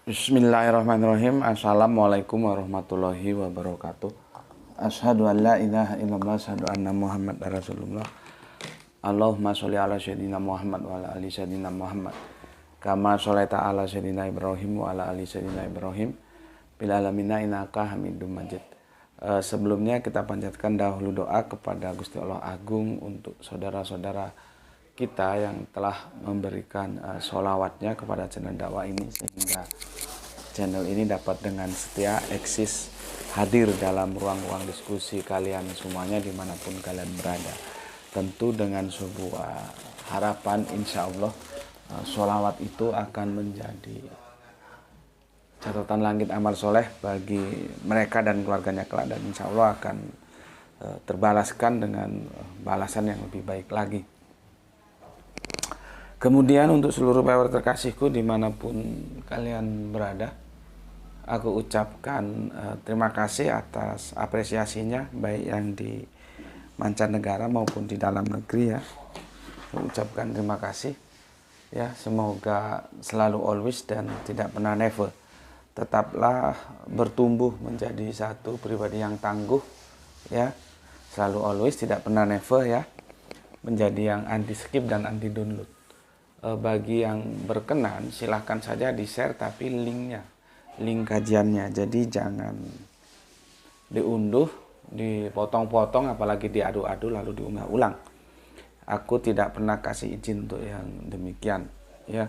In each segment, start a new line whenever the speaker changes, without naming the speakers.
Bismillahirrahmanirrahim. Assalamualaikum warahmatullahi wabarakatuh. Asyhadu an la ilaha illallah, asyhadu anna Muhammad Rasulullah. Allahumma sholli ala sayyidina Muhammad wa ala ali sayyidina Muhammad. Kama sholaita ala sayyidina Ibrahim wa ala ali sayyidina Ibrahim. Bil alamina innaka Hamidum Majid. Sebelumnya kita panjatkan dahulu doa kepada Gusti Allah Agung untuk saudara-saudara kita yang telah memberikan sholawatnya kepada channel dakwah ini, sehingga channel ini dapat dengan setia eksis hadir dalam ruang-ruang diskusi kalian semuanya dimanapun kalian berada. Tentu dengan sebuah harapan, insya Allah sholawat itu akan menjadi catatan langit amal soleh bagi mereka dan keluarganya kelak, dan insya Allah akan terbalaskan dengan balasan yang lebih baik lagi. Kemudian untuk seluruh viewer terkasihku dimanapun kalian berada, aku ucapkan terima kasih atas apresiasinya, baik yang di mancanegara maupun di dalam negeri ya. Aku ucapkan terima kasih ya, semoga selalu always dan tidak pernah never. Tetaplah bertumbuh menjadi satu pribadi yang tangguh ya, selalu always, tidak pernah never ya, menjadi yang anti skip dan anti download. Bagi yang berkenan silahkan saja di share, tapi linknya, link kajiannya, jadi jangan diunduh, dipotong-potong, apalagi diadu-adu lalu diunggah ulang. Aku tidak pernah kasih izin untuk yang demikian ya.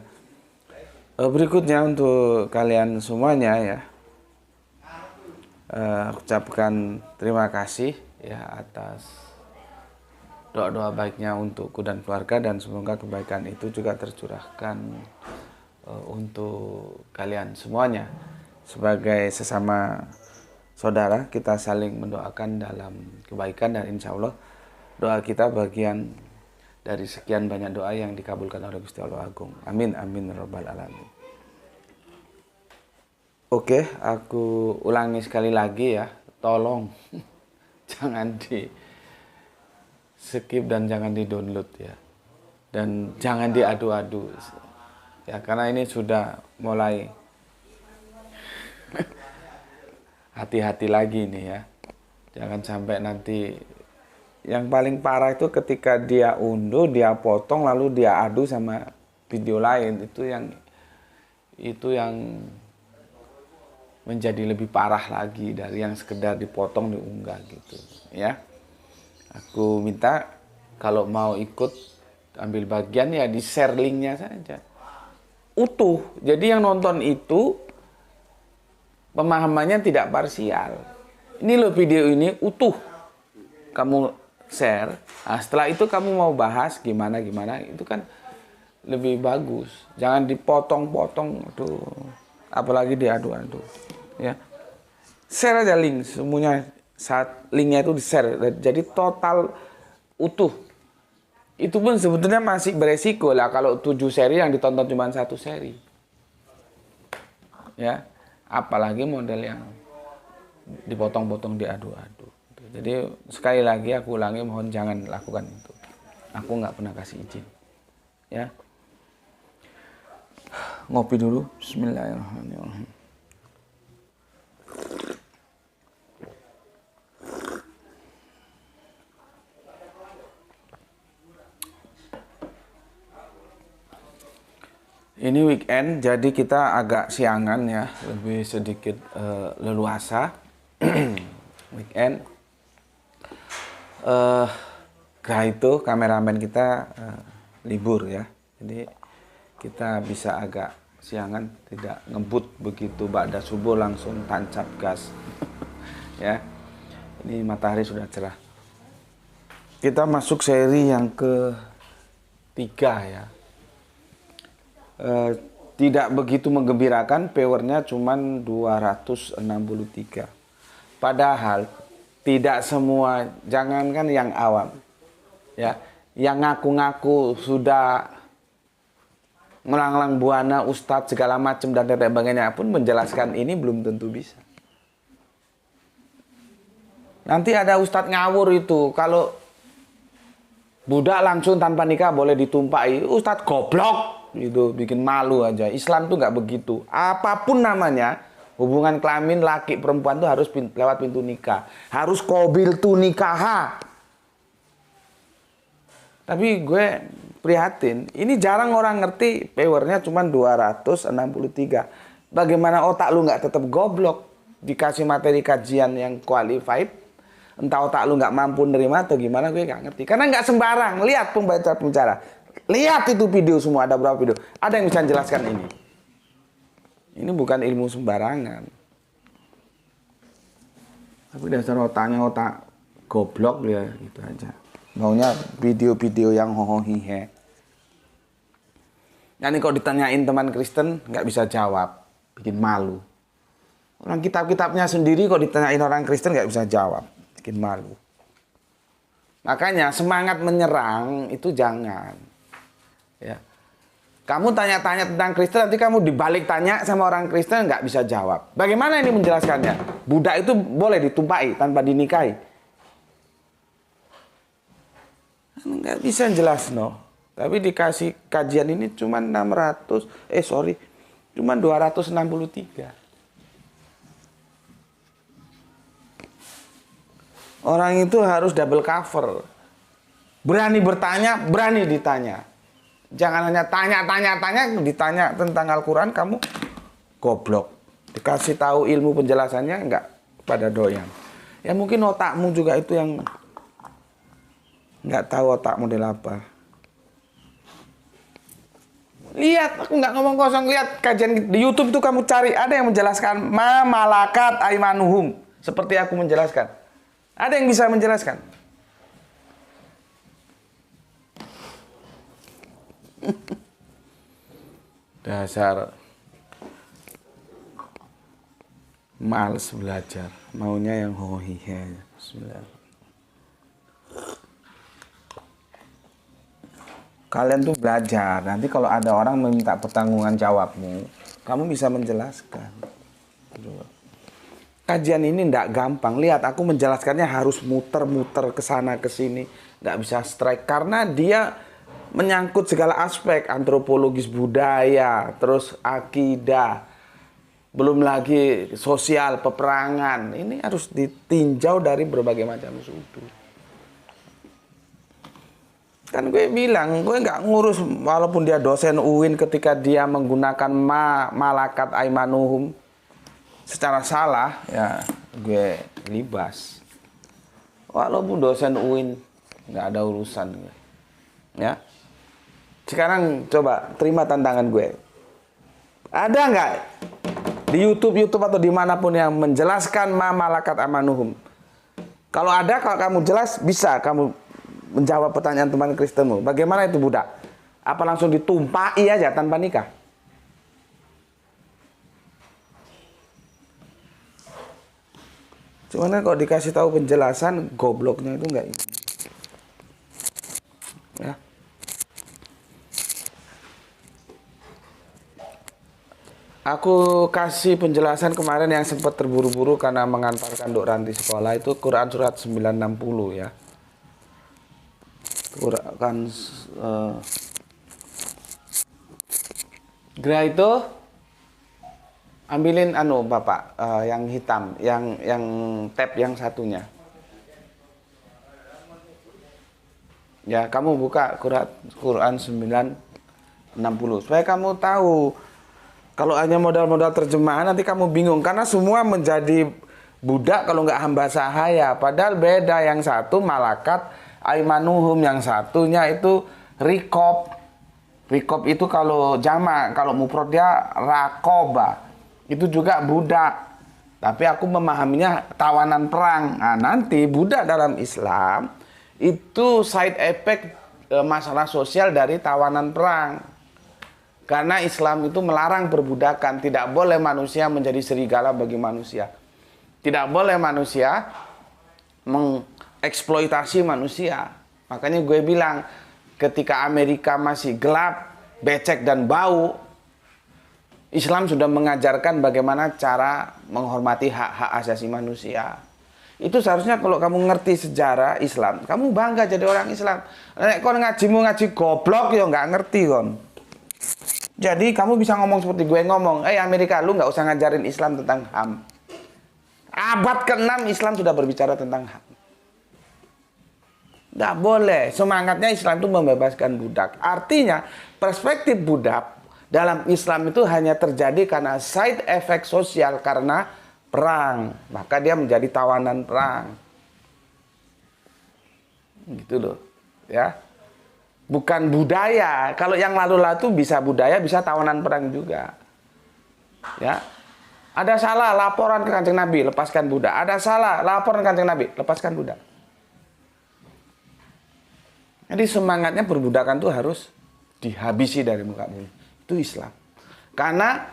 Berikutnya untuk kalian semuanya ya, ucapkan terima kasih ya atas doa-doa baiknya untukku dan keluarga, dan semoga kebaikan itu juga tercurahkan untuk kalian semuanya. Sebagai sesama saudara, kita saling mendoakan dalam kebaikan, dan insya Allah doa kita bagian dari sekian banyak doa yang dikabulkan oleh Gusti Allah Agung. Amin, amin, robbal alamin. Oke, aku ulangi sekali lagi ya, tolong jangan di skip dan jangan di download ya, dan jangan diadu-adu ya, karena ini sudah mulai hati-hati lagi nih ya. Jangan sampai nanti yang paling parah itu ketika dia unduh, dia potong, lalu dia adu sama video lain. Itu yang menjadi lebih parah lagi dari yang sekedar dipotong diunggah gitu ya. Aku minta kalau mau ikut ambil bagian ya di share linknya saja utuh. Jadi yang nonton itu pemahamannya tidak parsial. Ini loh video ini utuh, kamu share. Nah, setelah itu kamu mau bahas gimana itu kan lebih bagus. Jangan dipotong-potong, aduh, apalagi diadu-adu ya. Share aja link semuanya. Saat linknya itu di-share, jadi total utuh. Itu pun sebetulnya masih beresiko lah kalau 7 seri yang ditonton cuma 1 seri. Ya, apalagi model yang dipotong-potong, diadu-adu. Jadi sekali lagi aku ulangi, mohon jangan lakukan itu. Aku nggak pernah kasih izin. Ya. Ngopi dulu. Bismillahirrahmanirrahim. Ini weekend, jadi kita agak siangan ya, lebih sedikit leluasa. Weekend. Itu kameramen kita libur ya, jadi kita bisa agak siangan, tidak ngebut begitu ba'da subuh langsung tancap gas. Ya, ini matahari sudah cerah. Kita masuk seri yang ketiga ya. Tidak begitu menggembirakan, viewernya cuma 263. Padahal tidak semua, jangankan yang awam ya, yang ngaku-ngaku sudah melanglang buana ustadz segala macam dan sebagainya pun menjelaskan ini belum tentu bisa. Nanti ada ustadz ngawur itu, kalau budak langsung tanpa nikah boleh ditumpahi, ustadz goblok. itu bikin malu aja. Islam tuh nggak begitu. Apapun namanya, hubungan kelamin laki perempuan tuh harus lewat pintu nikah. Harus qabil tu nikah. Tapi gue prihatin, ini jarang orang ngerti, powernya cuma 263. Bagaimana otak lu nggak tetap goblok? Dikasih materi kajian yang qualified, entah otak lu nggak mampu nerima atau gimana, gue nggak ngerti. Karena nggak sembarang. Lihat pembicara, lihat itu video semua, ada berapa video? Ada yang bisa jelaskan ini. Ini bukan ilmu sembarangan. Tapi dasar otaknya otak goblok ya, gitu aja. Maunya video-video yang hohohihe. Nah ini kalau ditanyain teman Kristen nggak bisa jawab, bikin malu. Orang kitab-kitabnya sendiri kok ditanyain orang Kristen nggak bisa jawab, bikin malu. Makanya semangat menyerang itu jangan. Ya. Kamu tanya-tanya tentang Kristen, nanti kamu dibalik tanya sama orang Kristen nggak bisa jawab. Bagaimana ini menjelaskannya? Budak itu boleh ditumpai tanpa dinikahi. Nggak bisa jelas no. Tapi dikasih kajian ini cuma 263. Orang itu harus double cover. Berani bertanya, berani ditanya. Jangan hanya tanya, ditanya tentang Al-Quran, kamu goblok. Dikasih tahu ilmu penjelasannya, enggak pada doyan. Ya mungkin otakmu juga itu yang enggak tahu otak model apa. Lihat, aku nggak ngomong kosong. Lihat kajian di YouTube itu kamu cari. Ada yang menjelaskan ma malakat aimanuhum. Seperti aku menjelaskan. Ada yang bisa menjelaskan? Dasar males belajar, maunya yang hohihe. Bismillah. Kalian tuh belajar, nanti kalau ada orang meminta pertanggungan jawabmu, kamu bisa menjelaskan. Kajian ini ndak gampang. Lihat, aku menjelaskannya harus muter-muter ke sana ke sini, nggak bisa strike karena dia menyangkut segala aspek antropologis budaya, terus akidah, belum lagi sosial, peperangan. Ini harus ditinjau dari berbagai macam sudut. Kan gue bilang, gue nggak ngurus walaupun dia dosen UIN ketika dia menggunakan malakat aimanuhum secara salah, ya gue libas. Walaupun dosen UIN nggak ada urusan, ya. Sekarang coba terima tantangan gue. Ada nggak di YouTube atau dimanapun yang menjelaskan malakat aimanuhum? Kalau ada, kalau kamu jelas, bisa kamu menjawab pertanyaan teman Kristenmu. Bagaimana itu budak? Apa langsung ditumpai aja tanpa nikah? Cuman kalau dikasih tahu penjelasan, gobloknya itu enggak ini. Ya. Aku kasih penjelasan kemarin yang sempat terburu-buru karena mengantarkan Dok Ranti sekolah, itu Quran surat 960 ya. Quran Gra itu ambilin Bapak yang hitam, yang tab yang satunya. Ya, kamu buka Quran 960 supaya kamu tahu. Kalau hanya modal-modal terjemahan nanti kamu bingung karena semua menjadi budak kalau nggak hamba sahaya. Padahal beda, yang satu malakat aimanuhum, yang satunya itu rikob. Rikob itu kalau jamak, kalau mufrad dia rakoba. Itu juga budak. Tapi aku memahaminya tawanan perang. Nah, nanti budak dalam Islam itu side effect masalah sosial dari tawanan perang. Karena Islam itu melarang perbudakan. Tidak boleh manusia menjadi serigala bagi manusia. Tidak boleh manusia eksploitasi manusia. Makanya gue bilang, ketika Amerika masih gelap, becek dan bau, Islam sudah mengajarkan bagaimana cara menghormati hak-hak asasi manusia. Itu seharusnya kalau kamu ngerti sejarah Islam, kamu bangga jadi orang Islam. Nek kon ngaji goblok ya nggak ngerti kon. Jadi kamu bisa ngomong seperti gue ngomong, Amerika, lu nggak usah ngajarin Islam tentang HAM. Abad ke-6 Islam sudah berbicara tentang HAM. Nggak boleh. Semangatnya Islam itu membebaskan budak. Artinya perspektif budak dalam Islam itu hanya terjadi karena side effect sosial karena perang. Maka dia menjadi tawanan perang. Gitu loh. Ya. Bukan budaya. Kalau yang lalu-lalu itu bisa budaya, bisa tawanan perang juga. Ya. Ada salah, laporan ke Kanjeng Nabi, lepaskan budak. Ada salah, laporan ke Kanjeng Nabi, lepaskan budak. Jadi semangatnya perbudakan itu harus dihabisi dari muka bumi. Itu Islam. Karena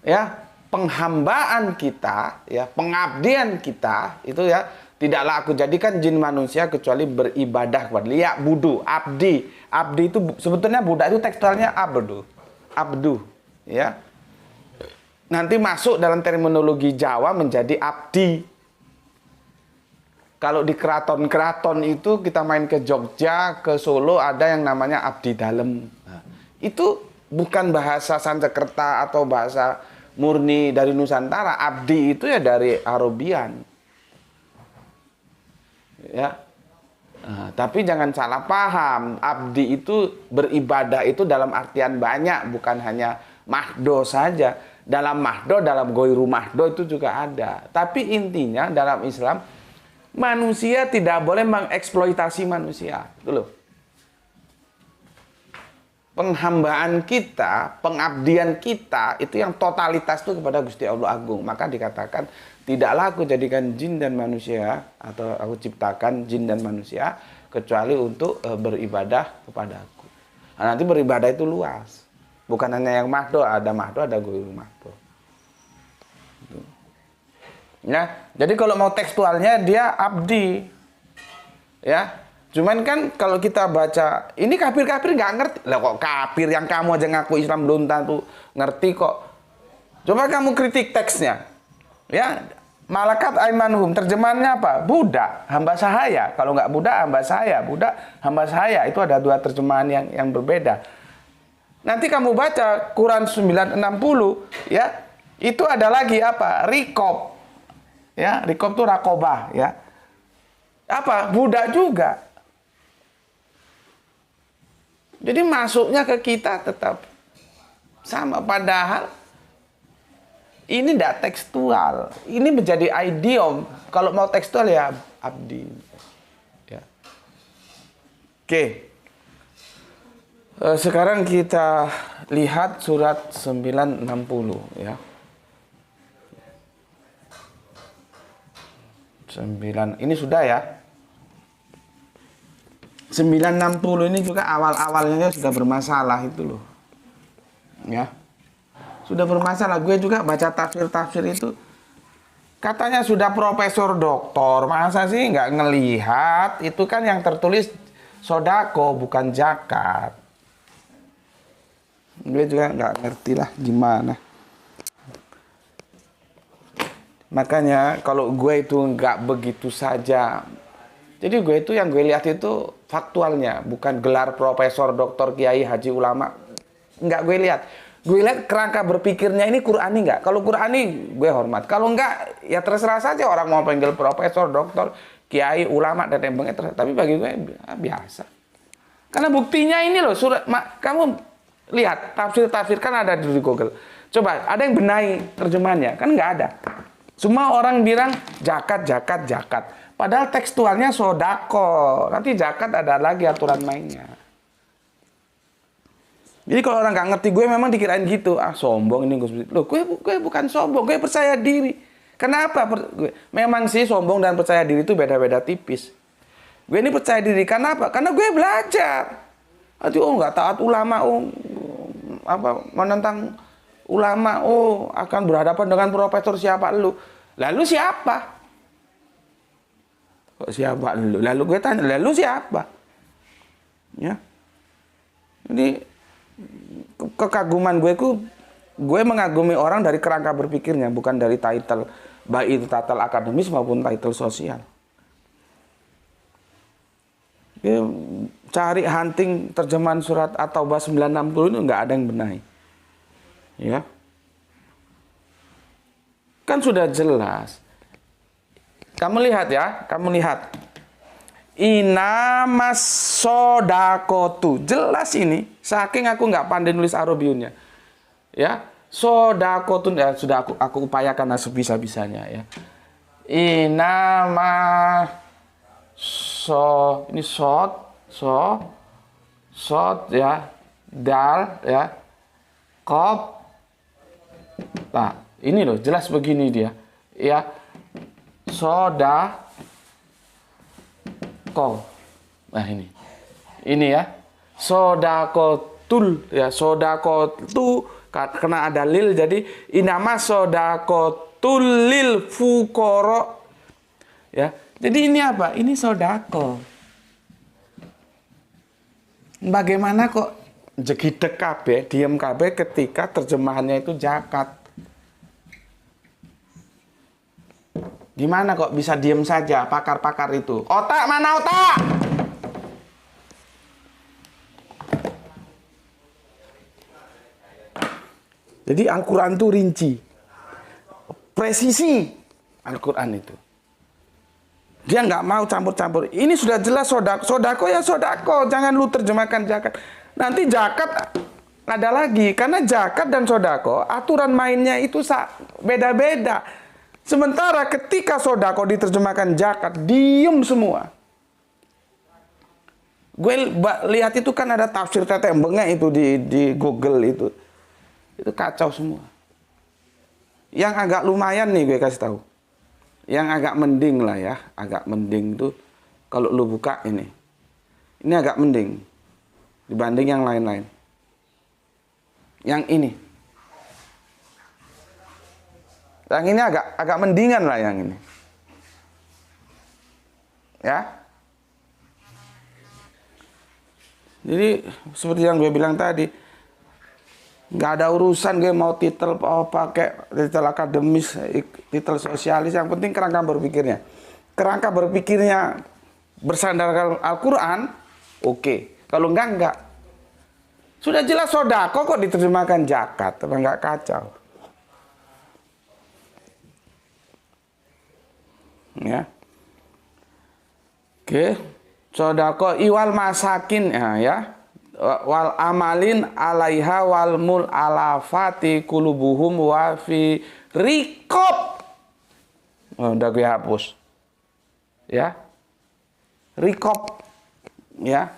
ya penghambaan kita, ya pengabdian kita itu ya tidaklah aku jadikan jin manusia kecuali beribadah kepada dia. Budu, abdi. Abdi itu sebetulnya budak itu tekstualnya abdu. Abdu, ya. Nanti masuk dalam terminologi Jawa menjadi abdi. Kalau di keraton-keraton itu kita main ke Jogja, ke Solo ada yang namanya abdi dalem. Nah, itu bukan bahasa Sanskerta atau bahasa murni dari Nusantara. Abdi itu ya dari Arabian. Ya. Nah, tapi jangan salah paham. Abdi itu beribadah itu dalam artian banyak, bukan hanya mahdo saja. Dalam mahdo, dalam goiru mahdo itu juga ada. Tapi intinya dalam Islam manusia tidak boleh mengeksploitasi manusia. Itu loh. Penghambaan kita, pengabdian kita, itu yang totalitas itu kepada Gusti Allah Agung. Maka dikatakan, tidaklah aku jadikan jin dan manusia, atau aku ciptakan jin dan manusia, kecuali untuk beribadah kepada aku. Nah, nanti beribadah itu luas. Bukan hanya yang mahdo, ada guru mahdo. Ya, jadi kalau mau tekstualnya dia abdi, ya. Cuman kan kalau kita baca, ini kafir-kafir nggak ngerti. Lah kok kafir yang kamu aja ngaku Islam belum tentu ngerti kok. Coba kamu kritik teksnya, ya. Malakat aimanhum terjemahannya apa? Budak, hamba sahaya. Kalau nggak budak, hamba sahaya. Budak, hamba sahaya. Itu ada dua terjemahan yang berbeda. Nanti kamu baca Quran 960, ya. Itu ada lagi apa? Rikob. Ya, rikob itu rakobah, ya. Apa? Budak juga. Jadi masuknya ke kita tetap sama, padahal ini tidak tekstual. Ini menjadi idiom. Kalau mau tekstual ya abdi. Ya. Oke. Sekarang kita lihat surat 960, ya. 9, ini sudah ya. 960 ini juga awal-awalnya sudah bermasalah itu loh. Ya. Sudah bermasalah. Gue juga baca tafsir-tafsir itu. Katanya sudah profesor doktor. Masa sih nggak ngelihat? Itu kan yang tertulis sodako, bukan zakat. Gue juga nggak ngerti lah gimana. Makanya kalau gue itu nggak begitu saja. Jadi gue itu yang gue lihat itu faktualnya, bukan gelar profesor, doktor, kiai, haji, ulama. Nggak gue lihat. Gue lihat kerangka berpikirnya ini Qur'ani nggak. Kalau Qur'ani gue hormat. Kalau nggak ya terserah saja orang mau panggil profesor, doktor, kiai, ulama dan tembengnya terserah. Tapi bagi gue biasa. Karena buktinya ini loh surat. Kamu lihat tafsir-tafsir kan ada di Google. Coba ada yang benahi terjemahannya, kan nggak ada. Semua orang bilang zakat, zakat, zakat. Padahal tekstualnya sodako. Nanti zakat ada lagi aturan mainnya. Jadi kalau orang nggak ngerti gue memang dikirain gitu. Ah sombong ini gue. Loh gue bukan sombong, gue percaya diri. Kenapa? Memang sih sombong dan percaya diri itu beda-beda tipis. Gue ini percaya diri. Kenapa? Karena gue belajar. Nanti nggak taat ulama, menentang ulama, akan berhadapan dengan profesor siapa lu? Lalu siapa? Kok siapa lu? Lalu gue tanya, lalu siapa? Ya. Jadi kekaguman gue mengagumi orang dari kerangka berpikirnya, bukan dari title, baik itu title akademis maupun title sosial. Cari hunting terjemahan surat At-Taubah 960 itu nggak ada yang benahi. Ya. Kan sudah jelas. Kamu lihat ya, kamu lihat. Inamas sodakotu. Jelas ini, saking aku nggak pandai nulis Arabiunnya. Ya, sodakotun ya sudah aku upayakan sebisa-bisanya ya. Inama ini sod ya, dal ya, kop. Nah, ini loh jelas begini dia. Ya, soda ko. Nah ini ya, sodakotul ya, sodakotu karena ada lil jadi inama sodakotul lil fukoro ya. Jadi ini apa? Ini sodako. Bagaimana kok jegidek kabeh, diem kabeh ketika terjemahannya itu zakat? Gimana kok bisa diem saja pakar-pakar itu? Otak mana otak? Jadi Al-Quran itu rinci. Presisi Al-Quran itu. Dia nggak mau campur-campur. Ini sudah jelas sodako ya sodako. Jangan lu terjemahkan zakat. Nanti zakat ada lagi. Karena zakat dan sodako, aturan mainnya itu beda-beda. Sementara ketika sodako diterjemahkan zakat, diem semua. Gue lihat itu kan ada tafsir tetembengnya itu di Google itu. Itu kacau semua. Yang agak lumayan nih gue kasih tahu. Yang agak mending lah ya, agak mending tuh kalau lu buka ini. Ini agak mending dibanding yang lain-lain. Yang ini. Yang ini agak mendingan lah yang ini. Ya. Jadi seperti yang gue bilang tadi, nggak ada urusan gue mau titel pakai titel akademis, titel sosialis, yang penting kerangka berpikirnya. Kerangka berpikirnya bersandarkan Al-Quran, oke. Kalau enggak. Sudah jelas sodako kok diterjemahkan zakat, apa enggak kacau? Ya. Oke. Sodako iwal masakin ya. Wal amalin alaiha wal mul alafati kulubuhum wa fi rikob. Oh, udah gue hapus. Ya. Rikob. Ya.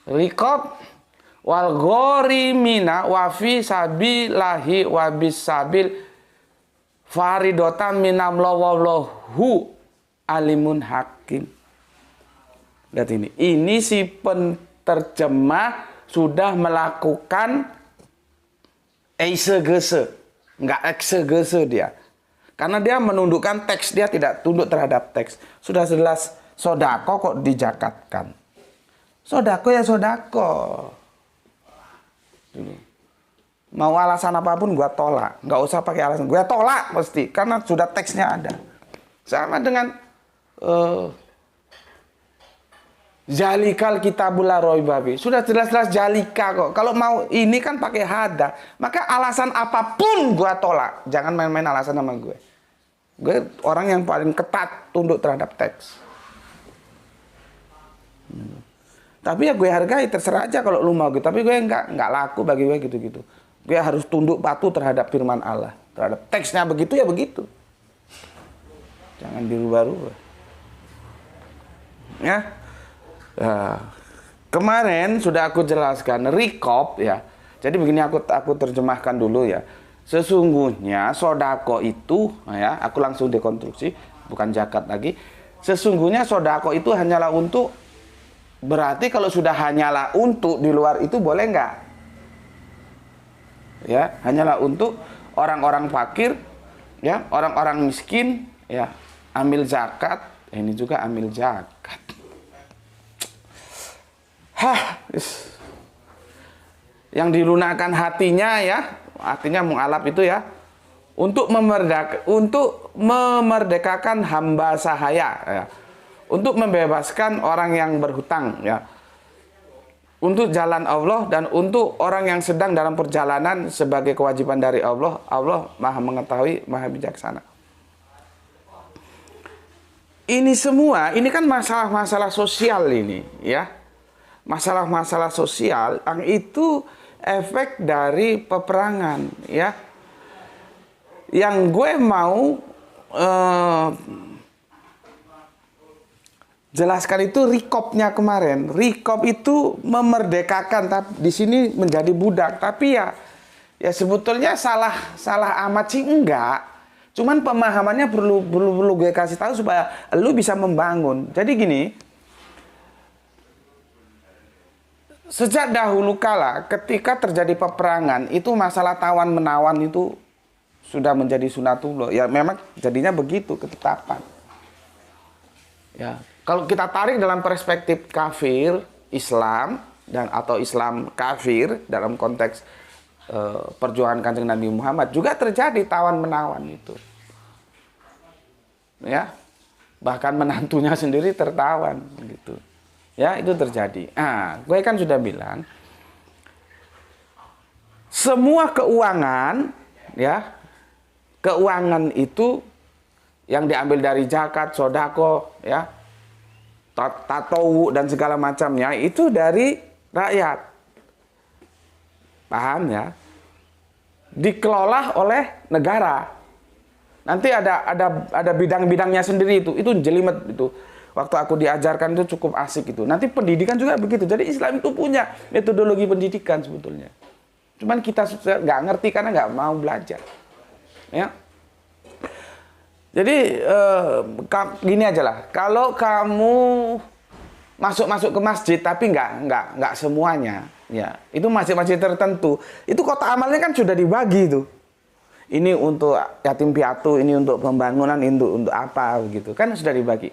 Rikob wal ghorimina wa fi sabilahi wa bis sabil faridotan minamlawallahu alimun hakim. Lihat ini. Ini si penterjemah sudah melakukan exegese. Enggak exegese dia. Karena dia menundukkan teks, dia tidak tunduk terhadap teks. Sudah jelas sodako kok dijakatkan. Sodako ya sodako. Mau alasan apapun gua tolak. Nggak usah pakai alasan. Gua tolak pasti. Karena sudah teksnya ada. Sama dengan Jalikal kitabul la raiba fi. Sudah jelas-jelas jalika kok. Kalau mau ini kan pakai hada. Maka alasan apapun gua tolak. Jangan main-main alasan sama gue. Gue orang yang paling ketat tunduk terhadap teks. Tapi ya gue hargai, terserah aja kalau lu mau gitu. Tapi gue nggak laku bagi gue gitu-gitu. Gue harus tunduk patuh terhadap firman Allah. Terhadap teksnya begitu ya begitu. Jangan dirubah-rubah. Ya. Nah, kemarin sudah aku jelaskan rikop ya. Jadi begini aku terjemahkan dulu ya. Sesungguhnya sodako itu ya, aku langsung dekonstruksi, bukan zakat lagi. Sesungguhnya sodako itu hanyalah untuk, berarti kalau sudah hanyalah untuk di luar itu boleh nggak? Ya, hanyalah untuk orang-orang fakir, ya, orang-orang miskin, ya, ambil zakat. Ini juga ambil zakat. Yang dilunakkan hatinya ya, artinya mu'alaf itu ya, untuk memerdekakan hamba sahaya ya, untuk membebaskan orang yang berhutang ya, untuk jalan Allah dan untuk orang yang sedang dalam perjalanan sebagai kewajiban dari Allah. Allah Maha mengetahui, Maha bijaksana. Ini semua, ini kan masalah-masalah sosial ini, ya. Masalah-masalah sosial yang itu efek dari peperangan, ya. Yang gue mau jelaskan itu rikopnya kemarin. Rikop itu memerdekakan, tapi di sini menjadi budak. Tapi ya sebetulnya salah amat sih enggak. Cuman pemahamannya perlu gue kasih tahu supaya lu bisa membangun. Jadi gini, sejak dahulu kala ketika terjadi peperangan itu masalah tawan menawan itu sudah menjadi sunatullah. Ya memang jadinya begitu ketetapan. Ya, kalau kita tarik dalam perspektif kafir, Islam atau Islam kafir dalam konteks perjuangan Kanjeng Nabi Muhammad juga terjadi tawan menawan itu, ya, bahkan menantunya sendiri tertawan gitu, ya, itu terjadi. Gue kan sudah bilang semua keuangan, ya, keuangan itu yang diambil dari zakat, sodako, ya, tatawu dan segala macamnya itu dari rakyat. Paham ya? Dikelola oleh negara. Nanti ada bidang-bidangnya sendiri itu jelimet itu. Waktu aku diajarkan itu cukup asik itu. Nanti pendidikan juga begitu. Jadi Islam itu punya metodologi pendidikan sebetulnya. Cuman kita nggak ngerti karena nggak mau belajar. Ya. Jadi gini aja lah. Kalau kamu masuk ke masjid tapi nggak semuanya. Ya, itu masjid-masjid tertentu. Itu kotak amalnya kan sudah dibagi itu. Ini untuk yatim piatu, ini untuk pembangunan, ini untuk apa gitu. Kan sudah dibagi.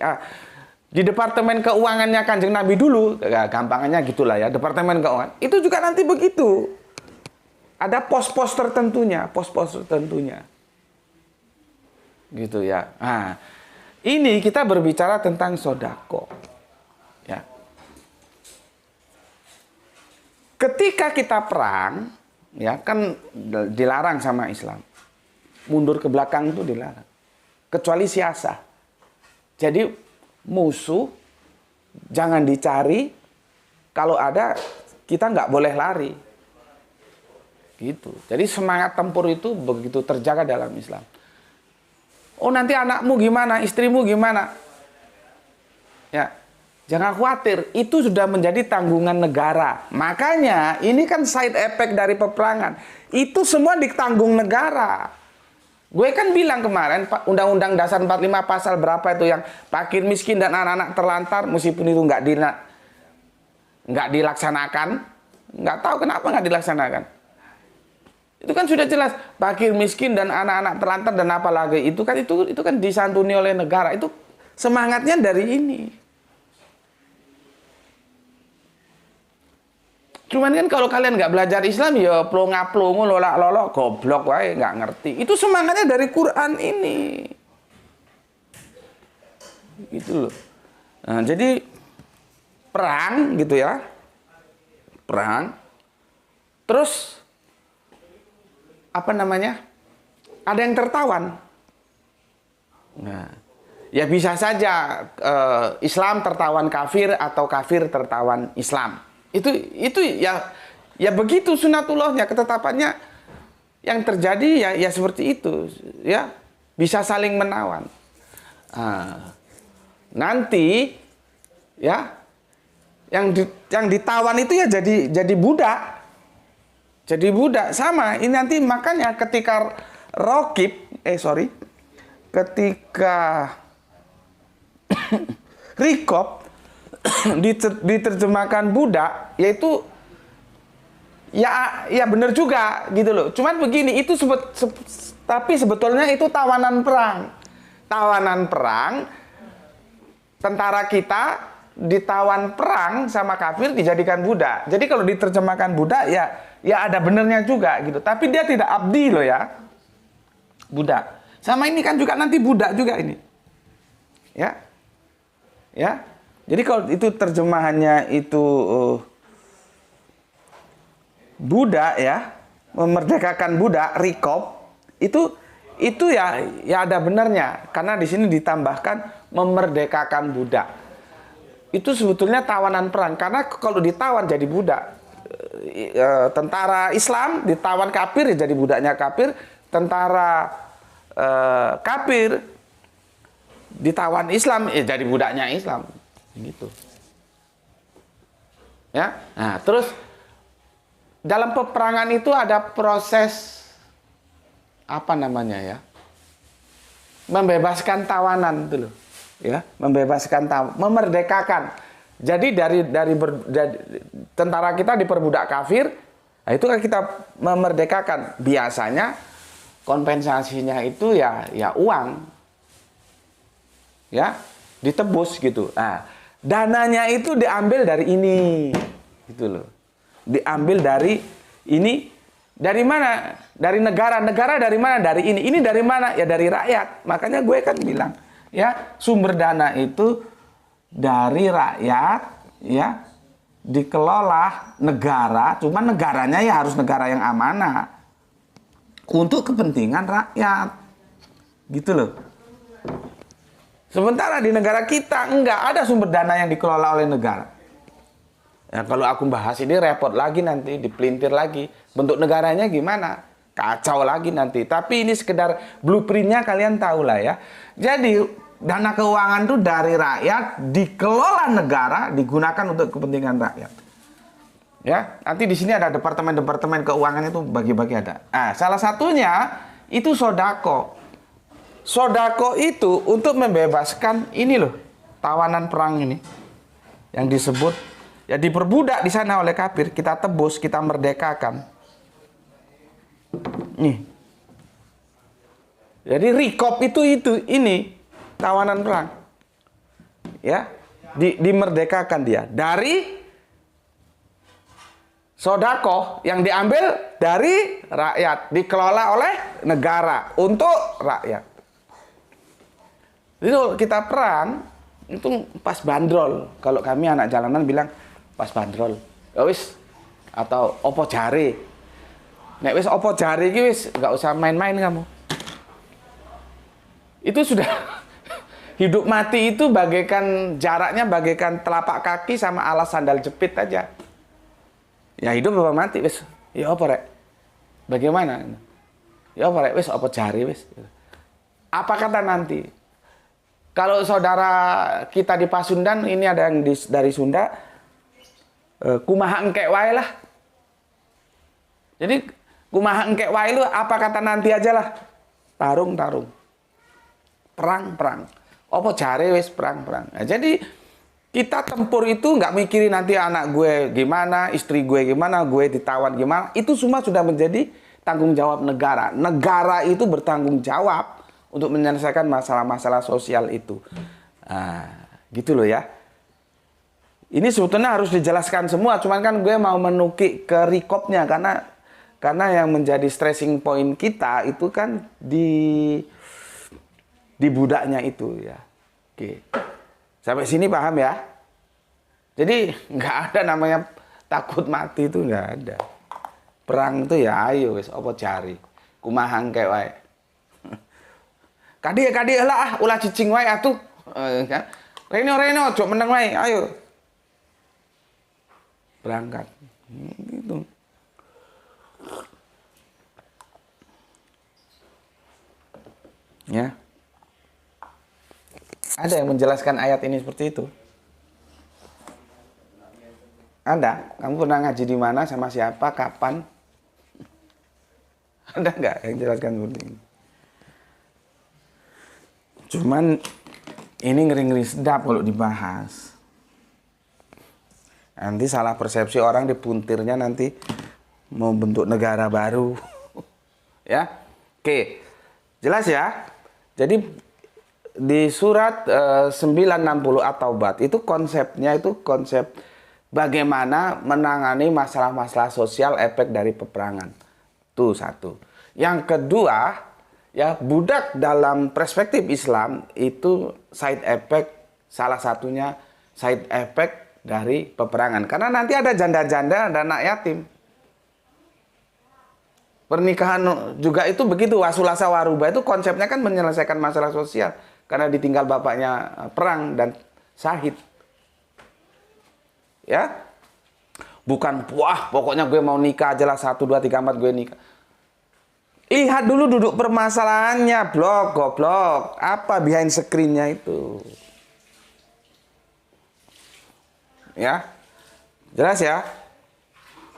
Di Departemen Keuangannya Kanjeng Nabi dulu, gampangannya gitulah ya, Departemen Keuangan. Itu juga nanti begitu. Ada pos-pos tertentunya, Gitu ya. Ini kita berbicara tentang sodako. Ya. Ketika kita perang, ya kan dilarang sama Islam. Mundur ke belakang itu dilarang. Kecuali siasah. Jadi musuh jangan dicari. Kalau ada kita nggak boleh lari. Gitu. Jadi semangat tempur itu begitu terjaga dalam Islam. Oh nanti anakmu gimana, istrimu gimana? Ya. Jangan khawatir, itu sudah menjadi tanggungan negara. Makanya ini kan side effect dari peperangan. Itu semua ditanggung negara. Gue kan bilang kemarin, Undang-Undang Dasar 45 pasal berapa itu yang fakir miskin dan anak-anak terlantar, meskipun itu nggak dilaksanakan. Nggak tahu kenapa nggak dilaksanakan. Itu kan sudah jelas, fakir miskin dan anak-anak terlantar dan apa lagi. Itu kan disantuni oleh negara. Itu semangatnya dari ini. Cuman kan kalau kalian nggak belajar Islam ya plonga-plongo lolak-lolok goblok wae nggak ngerti. Itu semangatnya dari Quran ini. Gitu loh. Nah, jadi perang gitu ya. Perang. Terus apa namanya? Ada yang tertawan. Nah, ya bisa saja Islam tertawan kafir atau kafir tertawan Islam. Itu ya begitu sunatullahnya, ketetapannya yang terjadi ya seperti itu ya, bisa saling menawan. Nanti ya yang ditawan itu ya jadi budak. Jadi budak sama ini nanti, makanya ketika ketika rikop diterjemahkan budak, yaitu ya benar juga gitu loh. Cuman begini, itu tapi sebetulnya itu tawanan perang. Tawanan perang, tentara kita ditawan perang sama kafir dijadikan budak. Jadi kalau diterjemahkan budak ya ada benernya juga gitu. Tapi dia tidak abdi loh ya. Budak. Sama ini kan juga nanti budak juga ini. Ya. Ya. Jadi kalau itu terjemahannya itu budak ya, memerdekakan budak, Rikop, itu ya ada benarnya, karena di sini ditambahkan memerdekakan budak. Itu sebetulnya tawanan perang, karena kalau ditawan jadi budak, tentara Islam ditawan kafir ya jadi budaknya kafir, tentara kafir ditawan Islam ya jadi budaknya Islam, gitu. Ya, nah terus dalam peperangan itu ada proses apa namanya ya, membebaskan tawanan itu loh, ya, membebaskan memerdekakan. Jadi dari tentara kita diperbudak kafir, nah itu kan kita memerdekakan. Biasanya kompensasinya itu ya uang, ya, ditebus gitu. Nah, dananya itu diambil dari ini, gitu loh. Diambil dari ini, dari mana? Dari negara dari mana? Dari ini dari mana? Ya dari rakyat. Makanya gue kan bilang, ya, sumber dana itu dari rakyat, ya, dikelola negara, cuman negaranya ya harus negara yang amanah untuk kepentingan rakyat, gitu loh. Sementara di negara kita enggak ada sumber dana yang dikelola oleh negara. Ya, kalau aku bahas ini repot lagi nanti, dipelintir lagi. Bentuk negaranya gimana? Kacau lagi nanti. Tapi ini sekedar blueprintnya kalian tahu lah ya. Jadi dana keuangan itu dari rakyat, dikelola negara, digunakan untuk kepentingan rakyat. Ya, nanti di sini ada departemen-departemen keuangan itu bagi-bagi ada. Nah, salah satunya itu sodako. Sodako itu untuk membebaskan ini loh, tawanan perang ini, yang disebut ya diperbudak di sana oleh kafir, kita tebus, kita merdekakan. Nih. Jadi Rikop itu ini tawanan perang. Ya, dimerdekakan dia dari sodako yang diambil dari rakyat, dikelola oleh negara untuk rakyat. Jadi kalau kita perang itu pas bandrol. Kalau kami anak jalanan bilang pas bandrol. Ya wis, atau opo jari. Nek wis opo jari iki wis enggak usah main-main kamu. Itu sudah hidup mati itu bagaikan jaraknya bagaikan telapak kaki sama alas sandal jepit aja. Ya hidup apa mati wis. Ya opo rek? Bagaimana? Ya opo rek wis opo jari wis. Apa kata nanti? Kalau saudara kita di Pasundan, ini ada yang dari Sunda, kumaha engkek wae lah. Jadi kumaha engkek wae lu apa kata nanti aja lah. Tarung. Perang. Apa jare wis perang. Nah, jadi kita tempur itu nggak mikirin nanti anak gue gimana, istri gue gimana, gue ditawan gimana. Itu semua sudah menjadi tanggung jawab negara. Negara itu bertanggung jawab untuk menyelesaikan masalah-masalah sosial itu. Nah, gitu loh ya. Ini sebetulnya harus dijelaskan semua, cuman kan gue mau menukik ke Rikopnya karena yang menjadi stressing point kita itu kan di budaknya itu ya. Oke. Sampai sini paham ya? Jadi nggak ada namanya takut mati itu nggak ada. Perang itu ya ayo wis apa cari. Kumaha engke wae. Kadi lah ulah cicing wae atuh. Kan? Reno ojo meneng wae, ayo. Berangkat. Gitu. Ya. Ada yang menjelaskan ayat ini seperti itu? Ada? Kamu pernah ngaji di mana, sama siapa, kapan? Ada nggak yang jelaskan seperti ini? Cuman ini ngeri-ngeri sedap kalau dibahas. Nanti salah persepsi orang, dipuntirnya nanti mau bentuk negara baru. Ya. Oke. Jelas ya? Jadi di surat 960 At-Taubat itu konsepnya itu konsep bagaimana menangani masalah-masalah sosial efek dari peperangan. Itu satu. Yang kedua, ya, budak dalam perspektif Islam itu side effect, salah satunya side effect dari peperangan. Karena nanti ada janda-janda dan anak yatim. Pernikahan juga itu begitu, wasulasa waruba itu konsepnya kan menyelesaikan masalah sosial karena ditinggal bapaknya perang dan syahid. Ya. Bukan wah, pokoknya gue mau nikah aja lah 1 2 3 4 gue nikah. Lihat dulu duduk permasalahannya, goblok. Apa behind screen-nya itu? Ya. Jelas ya?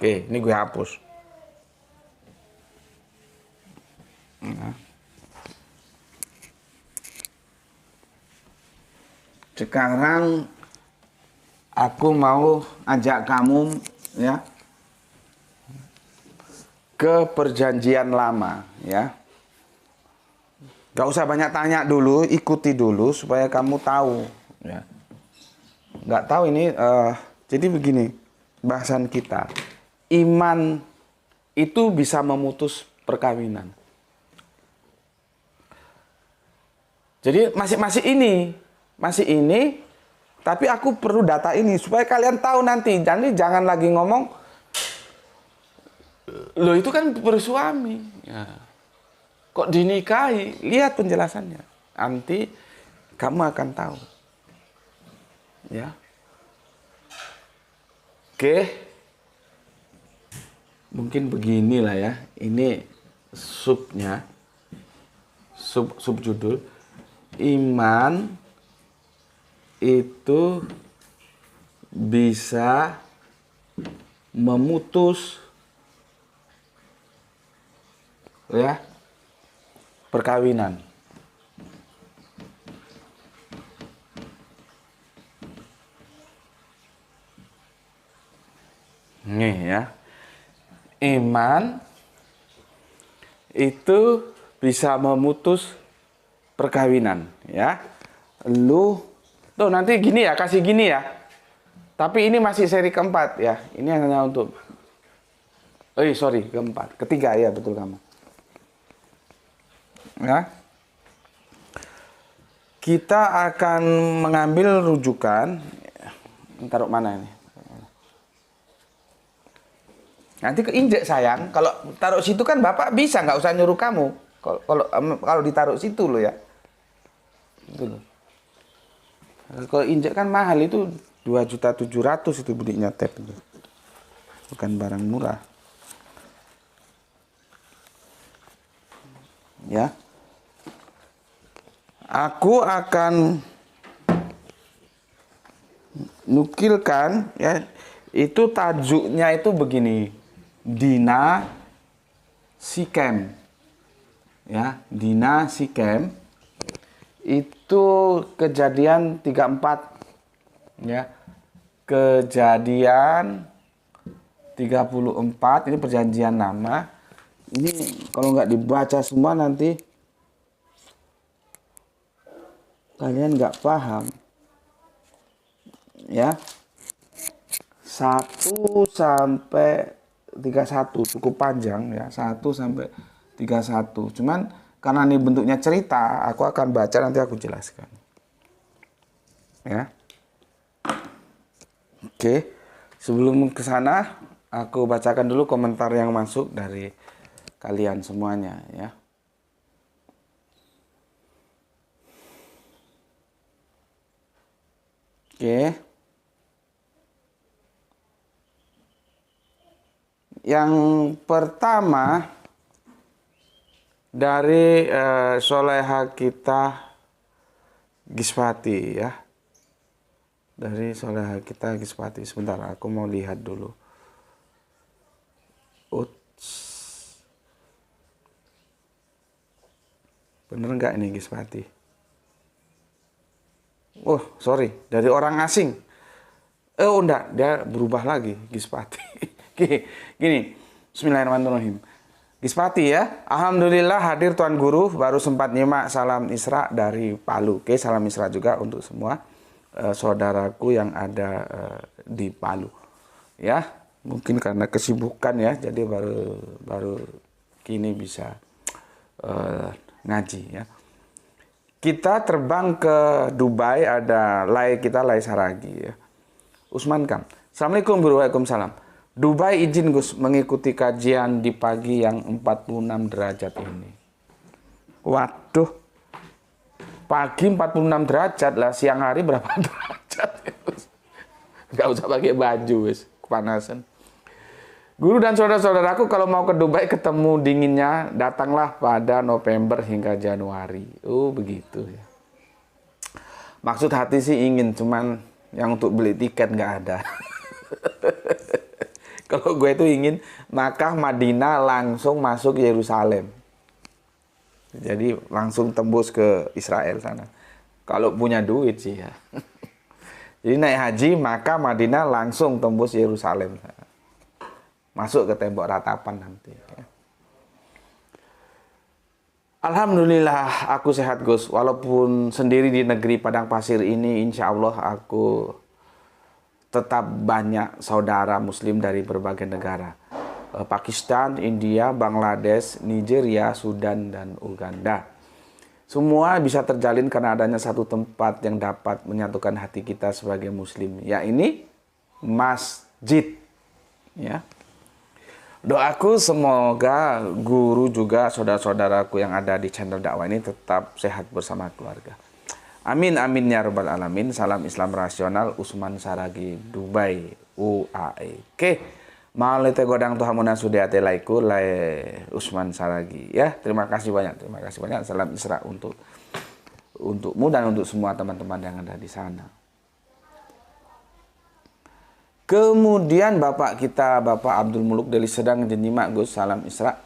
Oke, ini gue hapus. Nah. Sekarang aku mau ajak kamu ya ke perjanjian lama ya. Gak usah banyak tanya dulu, ikuti dulu supaya kamu tahu ya. Gak tahu ini jadi begini bahasan kita. Iman itu bisa memutus perkawinan. Jadi masih ini, tapi aku perlu data ini supaya kalian tahu nanti. Jadi jangan lagi ngomong, loh itu kan bersuami. Ya. Kok dinikahi? Lihat penjelasannya. Nanti kamu akan tahu. Ya. Oke. Mungkin beginilah ya. Ini subnya. Subjudul. Iman itu bisa memutus ya perkawinan. Nih ya. Iman itu bisa memutus perkawinan ya. Lu tuh nanti gini ya, kasih gini ya. Tapi ini masih seri keempat ya. Ini hanya untuk keempat. Ketiga ya, betul kamu. Ya. Kita akan mengambil rujukan. Taruh mana ini? Nanti keinjek sayang. Kalau taruh situ kan Bapak bisa, nggak usah nyuruh kamu. Kalau ditaruh situ loh ya. Itu loh. Kalau injek kan mahal, itu 2.700.000 itu belinya tab itu. Bukan barang murah. Ya. Aku akan nukilkan ya. Itu tajuknya itu begini. Dina Sikem. Ya, Dina Sikem. Itu kejadian 34 ya. Kejadian 34 ini perjanjian lama. Ini kalau nggak dibaca semua nanti kalian nggak paham. Ya. 1 sampai 31 cukup panjang ya. 1 sampai 31. Cuman karena ini bentuknya cerita, aku akan baca nanti aku jelaskan. Ya. Oke. Sebelum ke sana, aku bacakan dulu komentar yang masuk dari kalian semuanya ya. Oke. Yang pertama dari Soleha kita Giswati ya. Dari Soleha kita Giswati. Sebentar, aku mau lihat dulu. Bener nggak ini Giswati? Oh, sorry. Dari orang asing. Oh, enggak. Dia berubah lagi Giswati. Gini. Bismillahirrahmanirrahim. Giswati ya, alhamdulillah hadir Tuan Guru, baru sempat nyimak salam Isra dari Palu. Oke, salam Isra juga untuk semua saudaraku yang ada di Palu. Ya, mungkin karena kesibukan ya, jadi baru kini bisa ngaji ya. Kita terbang ke Dubai, ada Lai Saragi ya. Usman Kam. Assalamualaikum, Waalaikumsalam. Dubai izin Gus mengikuti kajian di pagi yang 46 derajat ini. Waduh, pagi 46 derajat lah, siang hari berapa derajat? Gak usah pakai baju, wis kepanasan. Guru dan saudara-saudaraku, kalau mau ke Dubai ketemu dinginnya, datanglah pada November hingga Januari. Oh begitu ya. Maksud hati sih ingin, cuman yang untuk beli tiket nggak ada. Kalau gue itu ingin Makkah, Madinah langsung masuk Yerusalem. Jadi langsung tembus ke Israel sana. Kalau punya duit sih ya. Jadi naik haji, Makkah, Madinah langsung tembus Yerusalem. Masuk ke tembok ratapan nanti. Alhamdulillah aku sehat Gus. Walaupun sendiri di negeri padang pasir ini, insya Allah aku tetap banyak saudara muslim dari berbagai negara. Pakistan, India, Bangladesh, Nigeria, Sudan, dan Uganda. Semua bisa terjalin karena adanya satu tempat yang dapat menyatukan hati kita sebagai muslim, yakni masjid. Ya. Doaku semoga guru juga saudara-saudaraku yang ada di channel dakwah ini tetap sehat bersama keluarga. Amin amin ya rabbal alamin. Salam Islam rasional, Usman Saragi, Dubai, UAE. Oke, mau lete godang Tuhan muna sudiate laiku lai Usman Saragi. Ya, terima kasih banyak, terima kasih banyak. Salam Isra untukmu dan untuk semua teman-teman yang ada di sana. Kemudian Bapak kita, Bapak Abdul Muluk dari Sedang Jenyimak Gus, salam Isra.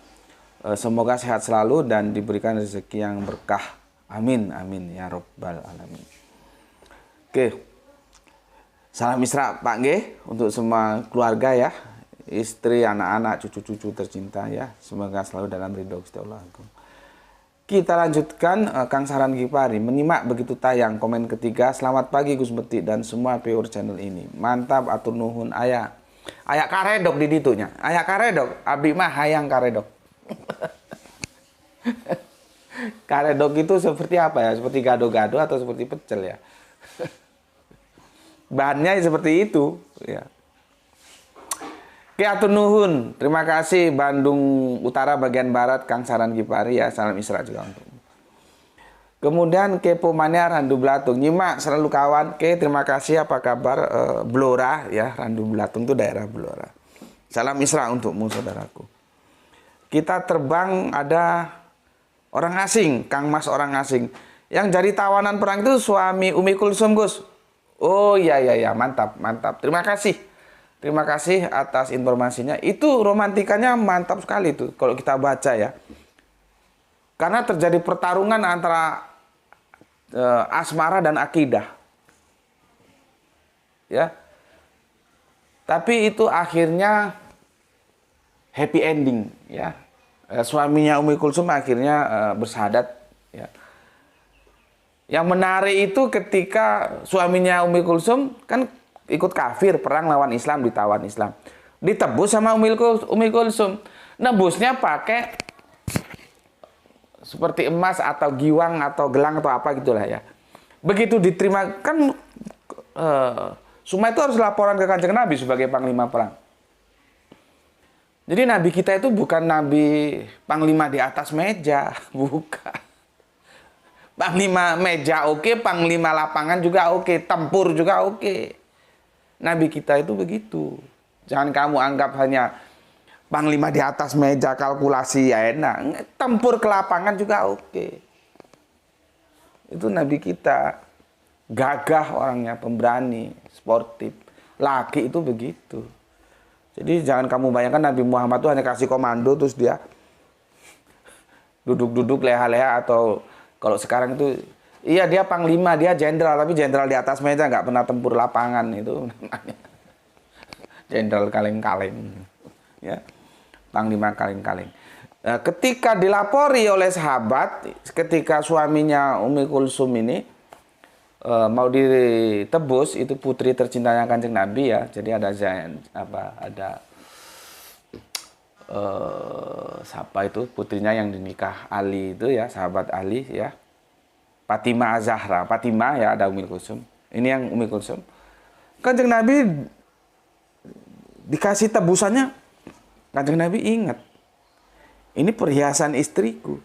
Semoga sehat selalu dan diberikan rezeki yang berkah. Amin, amin ya Rabbal alamin. Oke, salam Isra Pak G untuk semua keluarga ya, istri, anak-anak, cucu-cucu tercinta ya. Semoga selalu dalam ridho Gusti Allah. Kita lanjutkan Kang Saran Gipari menyimak begitu tayang komen ketiga. Selamat pagi Gus Betik dan semua viewer channel ini. Mantap atur nuhun aya karedok di ditunya. Aya karedok, abdi mah hayang karedok. Karedok itu seperti apa ya? Seperti gado-gado atau seperti pecel ya? Bahannya seperti itu ya. Oke, atur nuhun. Terima kasih Bandung Utara bagian Barat Kang Saran Gipari ya. Salam Isra juga untukmu. Kemudian Kepo Mania Randu Belatung. Nyimak selalu kawan. Oke, terima kasih. Apa kabar Blora ya. Randu Belatung itu daerah Blora. Salam Isra untukmu saudaraku. Kita terbang ada orang asing, Kang Mas orang asing. Yang jadi tawanan perang itu suami Umi Kulsum Gus. Oh iya, mantap, mantap. Terima kasih. Terima kasih atas informasinya. Itu romantikanya mantap sekali tuh kalau kita baca ya. Karena terjadi pertarungan antara asmara dan akidah. Ya. Tapi itu akhirnya happy ending ya. Suaminya Umi Kulsum akhirnya bersahadat ya. Yang menarik itu ketika suaminya Umi Kulsum kan ikut kafir, perang lawan Islam, ditawan Islam. Ditebus sama Umi Kulsum. Nebusnya pakai seperti emas atau giwang atau gelang atau apa gitulah ya. Begitu diterima kan Suma itu harus laporan ke Kanjeng Nabi sebagai panglima perang. Jadi Nabi kita itu bukan Nabi panglima di atas meja, bukan. Panglima meja oke, panglima lapangan juga oke, tempur juga oke. Nabi kita itu begitu. Jangan kamu anggap hanya panglima di atas meja kalkulasi ya enak. Tempur ke lapangan juga oke. Itu Nabi kita. Gagah orangnya, pemberani, sportif. Laki itu begitu. Jadi jangan kamu bayangkan Nabi Muhammad itu hanya kasih komando terus dia duduk-duduk leha-leha atau kalau sekarang itu iya dia panglima, dia jenderal, tapi jenderal di atas meja nggak pernah tempur lapangan itu namanya. Jenderal kaleng-kaleng. Ya. Panglima kaleng-kaleng. Nah, ketika dilapori oleh sahabat, ketika suaminya Umi Kulsum ini mau ditebus, itu putri tercintanya Kanjeng Nabi ya. Jadi ada siapa itu putrinya yang dinikah Ali itu ya, sahabat Ali ya. Fatimah Az-Zahra, Fatimah ya, ada Umi Kulsum. Ini yang Umi Kulsum. Kanjeng Nabi dikasih tebusannya, Kanjeng Nabi ingat, ini perhiasan istriku.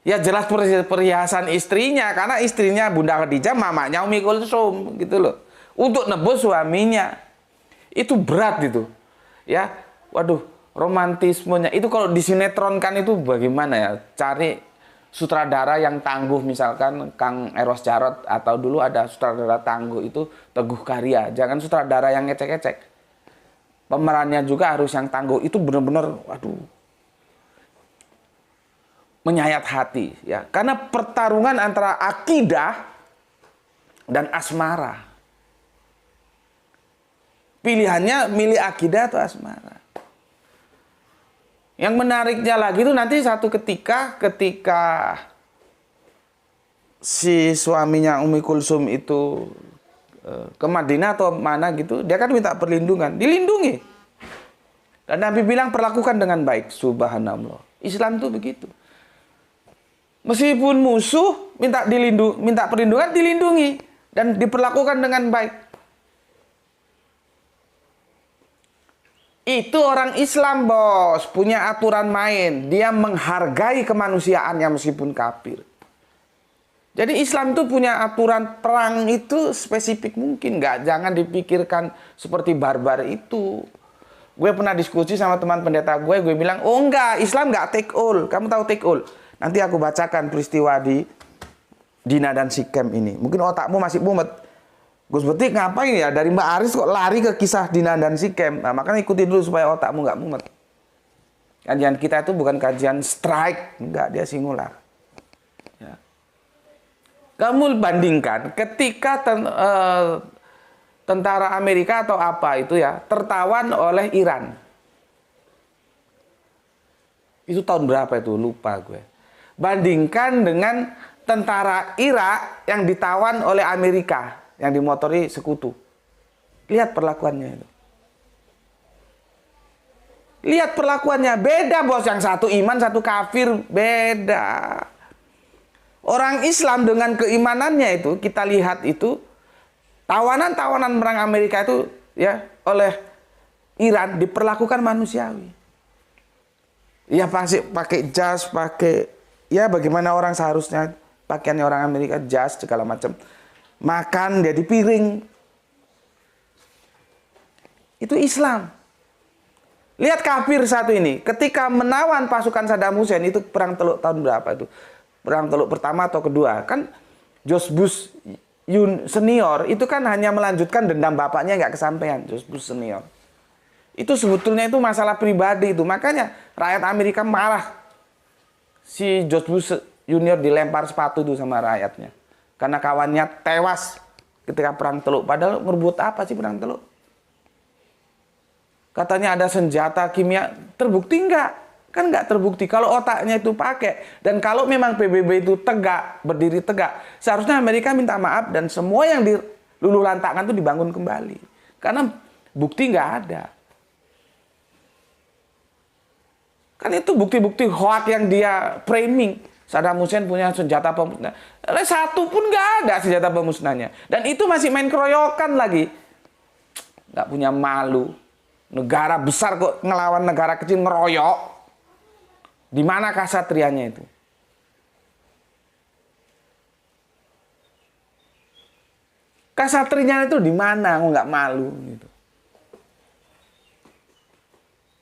Ya jelas perhiasan istrinya, karena istrinya Bunda Khadijah mamanya Umi Kulsum gitu loh. Untuk nebus suaminya. Itu berat itu. Ya, waduh, romantismenya itu kalau disinetronkan itu bagaimana ya? Cari sutradara yang tangguh, misalkan Kang Eros Jarot, atau dulu ada sutradara tangguh itu Teguh Karya. Jangan sutradara yang ngecek-ngecek. Pemerannya juga harus yang tangguh. Itu benar-benar, waduh, menyayat hati ya. Karena pertarungan antara akidah dan asmara. Pilihannya milih akidah atau asmara. Yang menariknya lagi itu nanti satu ketika si suaminya Umi Kulsum itu ke Madinah atau mana gitu, dia kan minta perlindungan, dilindungi. Dan Nabi bilang perlakukan dengan baik, subhanallah. Islam itu begitu. Meskipun musuh minta perlindungan, dilindungi dan diperlakukan dengan baik. Itu orang Islam, bos, punya aturan main. Dia menghargai kemanusiaannya meskipun kafir. Jadi Islam itu punya aturan perang itu spesifik mungkin. Jangan dipikirkan seperti barbar itu. Gue pernah diskusi sama teman pendeta gue bilang, oh enggak, Islam enggak take all. Kamu tahu take all? Nanti aku bacakan peristiwa di Dina dan Sikem ini. Mungkin otakmu masih mumet. Gus Betik ngapain ya? Dari Mbak Aris kok lari ke kisah Dina dan Sikem? Nah, makanya ikutin dulu supaya otakmu nggak mumet. Kajian kita itu bukan kajian strike. Enggak, dia singular. Ya. Kamu bandingkan ketika tentara Amerika atau apa itu ya, tertawan oleh Iran. Itu tahun berapa itu? Lupa gue. Bandingkan dengan tentara Irak yang ditawan oleh Amerika, yang dimotori sekutu. Lihat perlakuannya itu. Lihat perlakuannya. Beda, bos. Yang satu iman, satu kafir. Beda. Orang Islam dengan keimanannya itu, kita lihat itu, tawanan-tawanan perang Amerika itu ya oleh Iran diperlakukan manusiawi. Ya pasti pakai jas, pakai ya bagaimana orang seharusnya pakaiannya orang Amerika, jas segala macam. Makan dia di piring. Itu Islam. Lihat kafir satu ini, ketika menawan pasukan Saddam Hussein itu perang Teluk tahun berapa itu? Perang Teluk pertama atau kedua? Kan George Bush senior itu kan hanya melanjutkan dendam bapaknya nggak kesampaian, George Bush senior. Itu sebetulnya itu masalah pribadi itu. Makanya rakyat Amerika marah. Si George Bush junior dilempar sepatu itu sama rakyatnya. Karena kawannya tewas ketika perang Teluk. Padahal merebut apa sih perang Teluk? Katanya ada senjata kimia. Terbukti enggak? Kan enggak terbukti. Kalau otaknya itu pakai. Dan kalau memang PBB itu tegak, berdiri tegak. Seharusnya Amerika minta maaf dan semua yang diluluh lantakkan itu dibangun kembali. Karena bukti enggak ada. Kan itu bukti-bukti hoax yang dia framing. Saddam Hussein punya senjata pemusnah. Satu pun nggak ada senjata pemusnahnya. Dan itu masih main keroyokan lagi. Nggak punya malu. Negara besar kok ngelawan negara kecil ngeroyok. Di mana kasatrianya itu? Kasatrianya itu di mana? Kok nggak malu gitu.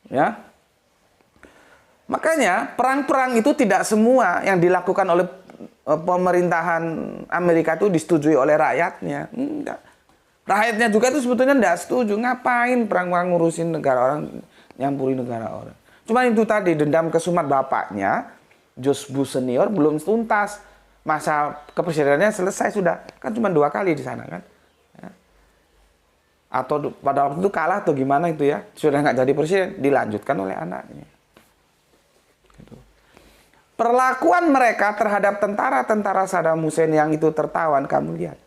Ya. Makanya perang-perang itu tidak semua yang dilakukan oleh pemerintahan Amerika itu disetujui oleh rakyatnya. Enggak. Rakyatnya juga itu sebetulnya enggak setuju. Ngapain perang-perang ngurusin negara orang, nyampuri negara orang. Cuma itu tadi, dendam kesumat bapaknya, George Bush senior belum tuntas. Masa kepresidenannya selesai sudah. Kan cuma 2 kali di sana kan. Ya. Atau pada waktu itu kalah atau gimana itu ya. Sudah nggak jadi presiden, dilanjutkan oleh anaknya. Perlakuan mereka terhadap tentara-tentara Saddam Hussein yang itu tertawan, kamu lihat.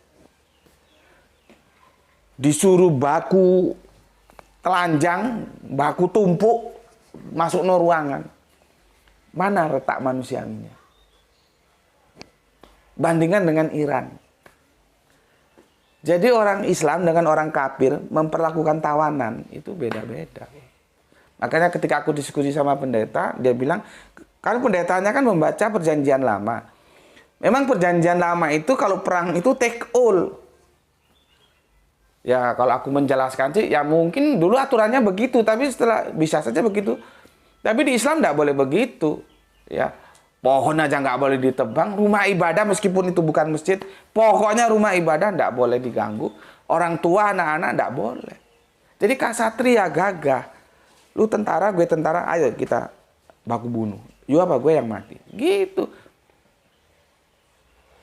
Disuruh baku telanjang, baku tumpuk, masuk no ruangan. Mana retak manusiawinya? Bandingkan dengan Iran. Jadi orang Islam dengan orang kafir memperlakukan tawanan itu beda-beda. Makanya ketika aku diskusi sama pendeta, dia bilang, kan pendetanya kan membaca perjanjian lama. Memang perjanjian lama itu kalau perang itu take all. Ya kalau aku menjelaskan sih, ya mungkin dulu aturannya begitu, tapi setelah bisa saja begitu. Tapi di Islam tidak boleh begitu. Ya, pohon aja nggak boleh ditebang, rumah ibadah meskipun itu bukan masjid, pokoknya rumah ibadah tidak boleh diganggu. Orang tua, anak-anak tidak boleh. Jadi kasatria gagah. Lu tentara, gue tentara, ayo kita baku bunuh. You apa gue yang mati. Gitu.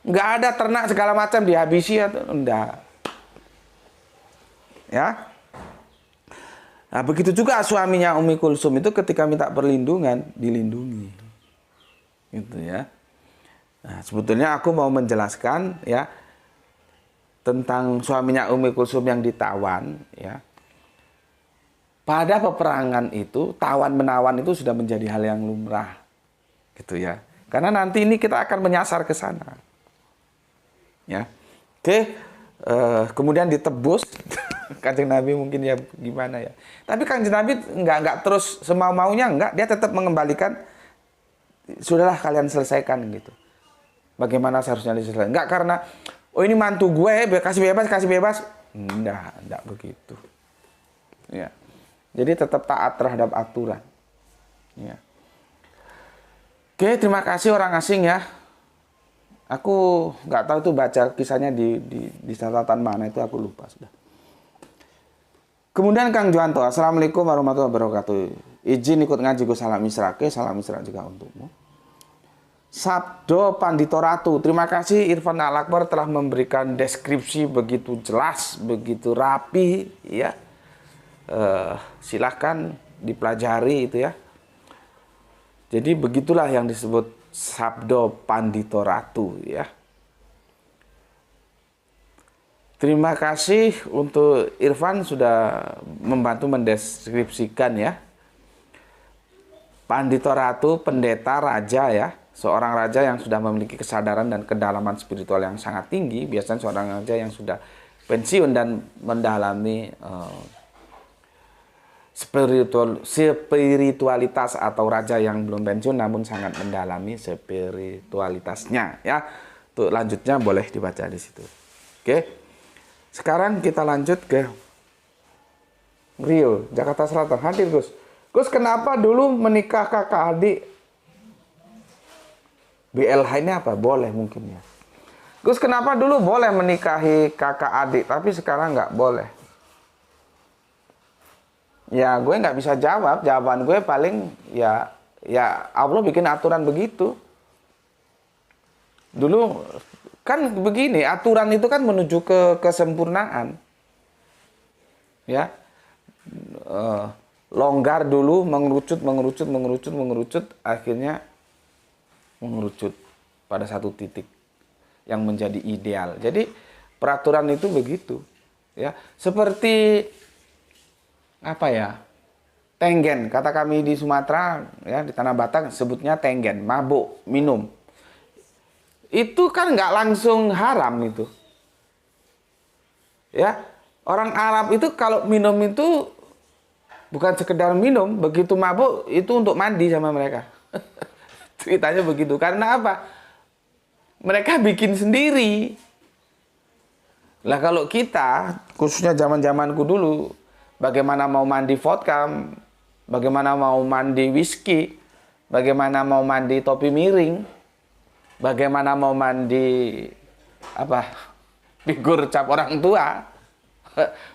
Nggak ada ternak segala macam dihabisi atau enggak. Ya. Nah, begitu juga suaminya Umi Kulsum itu ketika minta perlindungan, dilindungi. Gitu ya. Nah, sebetulnya aku mau menjelaskan ya tentang suaminya Umi Kulsum yang ditawan ya. Pada peperangan itu, tawan-menawan itu sudah menjadi hal yang lumrah. Gitu ya. Karena nanti ini kita akan menyasar ke sana. Ya. Oke, kemudian ditebus. Kanjeng Nabi mungkin ya gimana ya. Tapi Kanjeng Nabi enggak terus semau-maunya, enggak. Dia tetap mengembalikan, sudahlah kalian selesaikan gitu. Bagaimana seharusnya diselesaikan. Enggak karena, oh ini mantu gue, kasih bebas. Enggak begitu. Ya. Jadi tetap taat terhadap aturan. Ya. Oke, terima kasih orang asing ya. Aku nggak tahu tuh baca kisahnya di catatan mana itu, aku lupa sudah. Kemudian Kang Joanto, Assalamualaikum warahmatullahi wabarakatuh. Izin ikut ngaji gue salam misrake, salam misra juga untukmu. Sabdo Pandito Ratu, terima kasih Irfan Al-Akbar telah memberikan deskripsi begitu jelas, begitu rapi, ya. Silahkan dipelajari itu ya. Jadi begitulah yang disebut Sabdo Pandito Ratu ya. Terima kasih untuk Irfan sudah membantu mendeskripsikan ya. Pandito Ratu, pendeta, raja ya. Seorang raja yang sudah memiliki kesadaran dan kedalaman spiritual yang sangat tinggi. Biasanya seorang raja yang sudah pensiun dan mendalami spiritualitas, atau raja yang belum pensiun namun sangat mendalami spiritualitasnya ya. Untuk lanjutnya boleh dibaca di situ. Oke. Sekarang kita lanjut ke Rio, Jakarta Selatan. Hadir Gus. Gus, kenapa dulu menikah kakak adik? BLH ini apa? Boleh mungkin ya. Gus, kenapa dulu boleh menikahi kakak adik tapi sekarang nggak boleh? Ya gue nggak bisa jawab. Jawaban gue paling ya Allah bikin aturan begitu. Dulu kan begini, aturan itu kan menuju ke kesempurnaan. Ya. Longgar dulu, mengerucut, akhirnya mengerucut pada satu titik yang menjadi ideal. Jadi peraturan itu begitu. Ya, seperti apa ya? Tenggen, kata kami di Sumatera ya, di Tanah Batak sebutnya tenggen, mabuk, minum. Itu kan nggak langsung haram itu. Ya, orang Arab itu kalau minum itu bukan sekedar minum, begitu mabuk itu untuk mandi sama mereka. Ceritanya begitu. Karena apa? Mereka bikin sendiri. Lah kalau kita, khususnya zaman-zamanku dulu, bagaimana mau mandi vodka, bagaimana mau mandi whisky, bagaimana mau mandi topi miring, bagaimana mau mandi figur cap orang tua.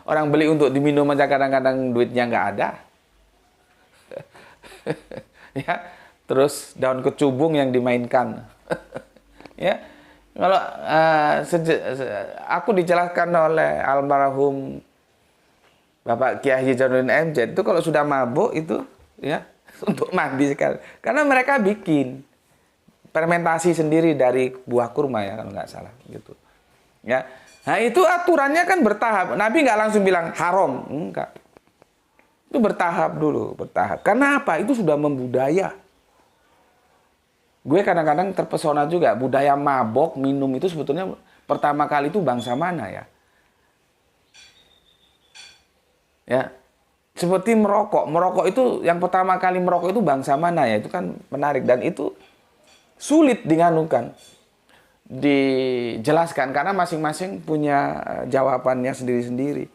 Orang beli untuk diminum aja kadang-kadang duitnya nggak ada. Ya, terus daun kecubung yang dimainkan. Ya, kalau aku dijelaskan oleh almarhum Bapak Kiai Haji Jainuddin MZ itu kalau sudah mabuk itu ya untuk mandi sekali. Karena mereka bikin fermentasi sendiri dari buah kurma ya kalau nggak salah gitu. Ya. Nah itu aturannya kan bertahap. Nabi nggak langsung bilang haram, enggak. Itu bertahap dulu, bertahap. Karena apa? Itu sudah membudaya. Gue kadang-kadang terpesona juga budaya mabok, minum itu sebetulnya pertama kali itu bangsa mana ya? Ya, seperti merokok. Merokok itu yang pertama kali merokok itu bangsa mana ya? Itu kan menarik dan itu sulit diganukan, dijelaskan karena masing-masing punya jawabannya sendiri-sendiri.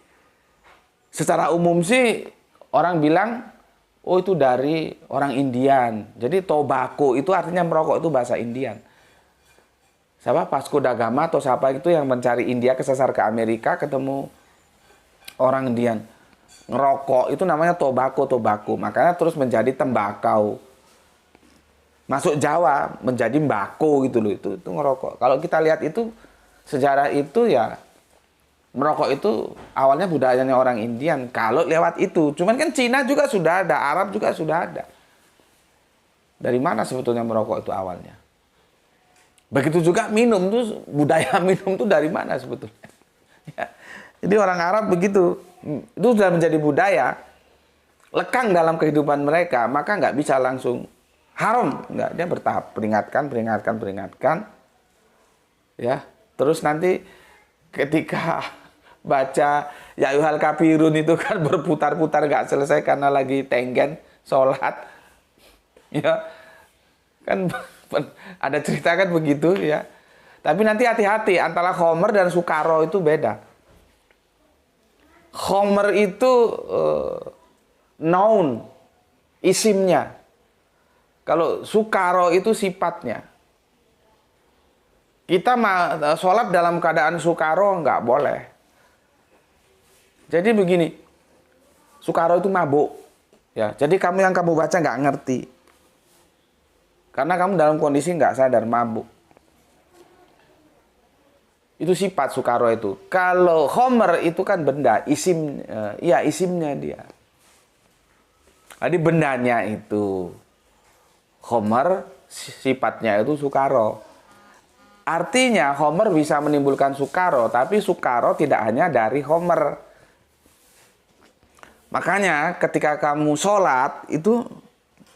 Secara umum sih orang bilang, oh itu dari orang Indian. Jadi tobacco itu artinya merokok itu bahasa Indian. Siapa? Vasco da Gama atau siapa itu yang mencari India kesasar ke Amerika ketemu orang Indian. Ngerokok itu namanya tobacco. Makanya terus menjadi tembakau. Masuk Jawa menjadi mbako gitu loh. Itu ngerokok. Kalau kita lihat itu sejarah itu ya merokok itu awalnya budayanya orang Indian. Kalau lewat itu, cuman kan Cina juga sudah ada, Arab juga sudah ada. Dari mana sebetulnya merokok itu awalnya? Begitu juga minum tuh, budaya minum tuh dari mana sebetulnya? Ya. Jadi orang Arab begitu, itu sudah menjadi budaya, lekang dalam kehidupan mereka, maka nggak bisa langsung haram, nggak, dia bertahap, peringatkan, ya. Terus nanti ketika baca ya ayyuhal kafirun itu kan berputar-putar nggak selesai karena lagi tenggen sholat, ya kan ada cerita kan begitu ya. Tapi nanti hati-hati antara khomer dan sukaro itu beda. Khomer itu noun, isimnya. Kalau sukaro itu sifatnya. Kita sholat dalam keadaan sukaro nggak boleh. Jadi begini, sukaro itu mabuk. Ya, jadi kamu yang kamu baca nggak ngerti. Karena kamu dalam kondisi nggak sadar mabuk. Itu sifat sukaro itu. Kalau khomer itu kan benda, isimnya dia. Jadi bendanya itu khomer, sifatnya itu sukaro. Artinya khomer bisa menimbulkan sukaro, tapi sukaro tidak hanya dari khomer. Makanya ketika kamu sholat itu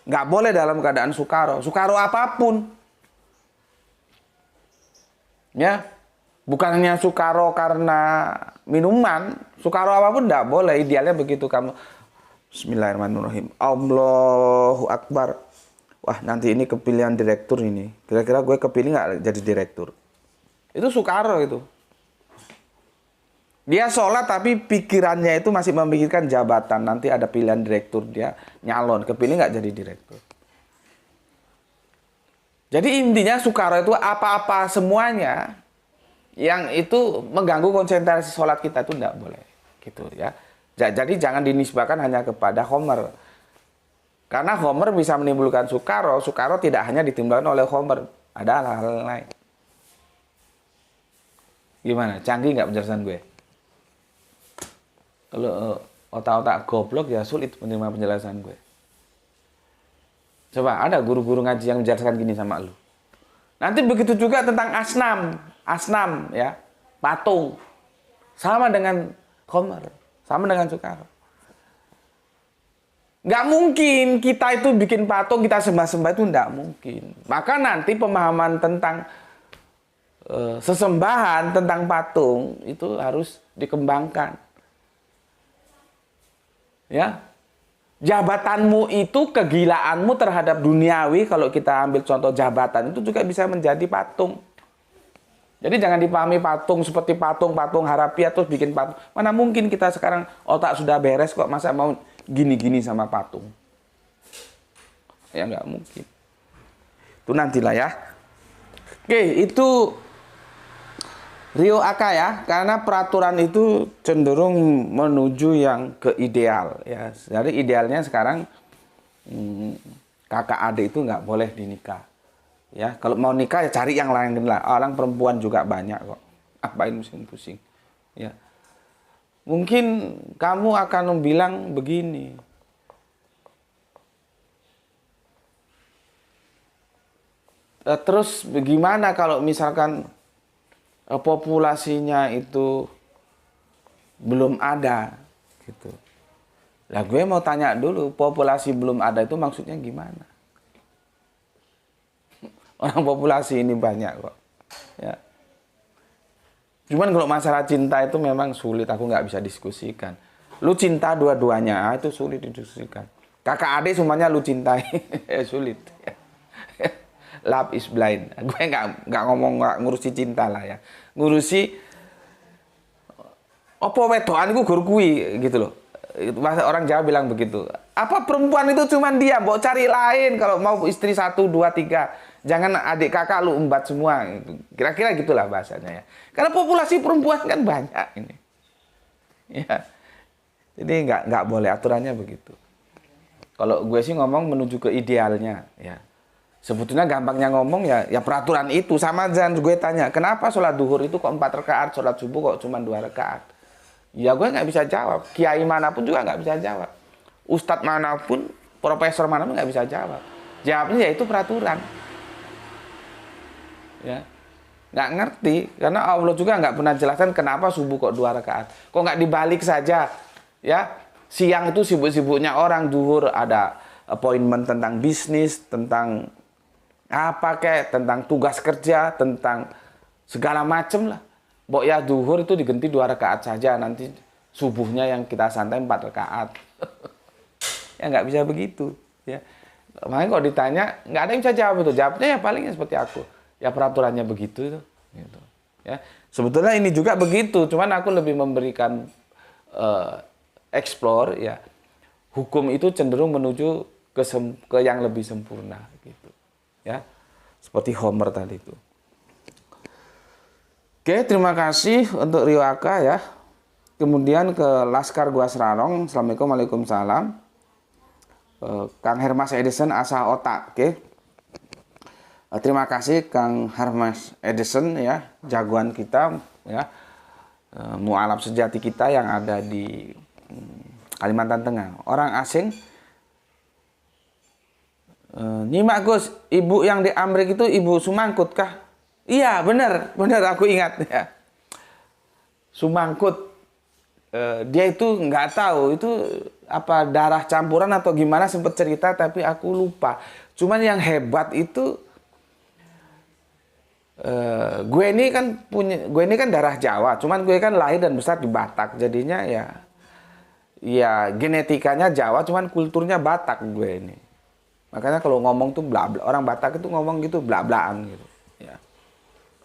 nggak boleh dalam keadaan sukaro. Sukaro apapun. Ya. Bukan hanya sukaro karena minuman. Sukaro apapun nggak boleh. Idealnya begitu kamu. Bismillahirrahmanirrahim. Allahu Akbar. Wah nanti ini kepilihan direktur ini. Kira-kira gue kepilih nggak jadi direktur. Itu sukaro itu. Dia sholat tapi pikirannya itu masih memikirkan jabatan. Nanti ada pilihan direktur, dia nyalon. Kepilih nggak jadi direktur. Jadi intinya sukaro itu apa-apa semuanya yang itu mengganggu konsentrasi sholat kita itu nggak boleh. Gitu ya. Jadi jangan dinisbahkan hanya kepada khomer. Karena khomer bisa menimbulkan sukaro. Sukaro tidak hanya ditimbulkan oleh khomer. Ada hal-hal lain. Gimana? Canggih nggak penjelasan gue? Kalau otak-otak goblok ya sulit menerima penjelasan gue. Coba ada guru-guru ngaji yang menjelaskan gini sama lu. Nanti begitu juga tentang asnam ya, patung. Sama dengan khomer, sama dengan sukaro. Nggak mungkin kita itu bikin patung, kita sembah-sembah itu nggak mungkin. Maka nanti pemahaman tentang sesembahan, tentang patung itu harus dikembangkan. Ya, jabatanmu itu kegilaanmu terhadap duniawi. Kalau kita ambil contoh jabatan itu juga bisa menjadi patung. Jadi jangan dipahami patung seperti patung harapiah terus bikin patung. Mana mungkin kita sekarang otak sudah beres kok masa mau gini-gini sama patung. Ya nggak mungkin. Itu nantilah ya. Oke, itu Rio Aka ya, karena peraturan itu cenderung menuju yang ke ideal ya. Jadi idealnya sekarang kakak adik itu nggak boleh dinikah. Ya, kalau mau nikah ya cari yang lain lah. Orang perempuan juga banyak kok. Apain pusing-pusing. Ya. Mungkin kamu akan bilang begini. Terus bagaimana kalau misalkan populasinya itu belum ada gitu. Lah gue mau tanya dulu, populasi belum ada itu maksudnya gimana? Orang populasi ini banyak kok. Ya. Cuman kalau masalah cinta itu memang sulit, aku nggak bisa diskusikan. lu cinta dua-duanya, itu sulit didiskusikan. Kakak adik semuanya lu cintai, sulit. Love is blind. Gue nggak ngomong nggak ngurusi cinta lah ya, ngurusi apa wedoan gue gur kui gitu loh. Orang Jawa bilang begitu. Apa perempuan itu cuman dia, mau cari lain kalau mau istri 1, 2, 3. Jangan adik kakak lu embat semua. Kira-kira gitulah bahasanya ya. Karena populasi perempuan kan banyak ini. Ya. Jadi nggak boleh, aturannya begitu. Kalau gue sih ngomong menuju ke idealnya ya. Sebetulnya gampangnya ngomong ya peraturan itu sama aja. Gue tanya, kenapa sholat duhur itu kok 4 rakaat, sholat subuh kok cuma 2 rakaat? Ya gue nggak bisa jawab. Kiai manapun juga nggak bisa jawab. Ustadz manapun, profesor manapun nggak bisa jawab. Jawabnya ya itu peraturan. Ya, nggak ngerti karena Allah juga nggak pernah jelaskan kenapa subuh kok 2 rakaat. Kok nggak dibalik saja? Ya, siang itu sibuk-sibuknya orang, duhur ada appointment tentang bisnis, tentang apa kayak, tentang tugas kerja, tentang segala macem lah. Mbok ya duhur itu diganti 2 rakaat saja, nanti subuhnya yang kita santai 4 rakaat. Ya nggak bisa begitu. Ya, makanya kalau ditanya nggak ada yang bisa jawab itu. Jawabnya ya palingnya seperti aku. Ya peraturannya begitu itu. Gitu. Ya, sebetulnya ini juga begitu, cuman aku lebih memberikan explore ya. Hukum itu cenderung menuju ke yang lebih sempurna gitu. Ya, seperti Homer tadi itu. Oke, terima kasih untuk Rio Aka ya. Kemudian ke Laskar Gua Serarong. Assalamualaikum, waalaikumsalam. Kang Hermas Edison asa otak, oke. Terima kasih Kang Hermas Edison ya, jagoan kita ya, mualaf sejati kita yang ada di Kalimantan Tengah. Orang asing. Nyimak Gus, ibu yang di Amrik itu ibu Sumangkut kah? Iya benar aku ingat ya. Sumangkut, dia itu nggak tahu itu apa darah campuran atau gimana, sempat cerita tapi aku lupa. Cuman yang hebat itu gue ini kan darah Jawa, cuman gue kan lahir dan besar di Batak, jadinya ya genetikanya Jawa, cuman kulturnya Batak gue ini. Makanya kalau ngomong tuh bla bla, orang Batak itu ngomong gitu bla-blaan gitu. Ya.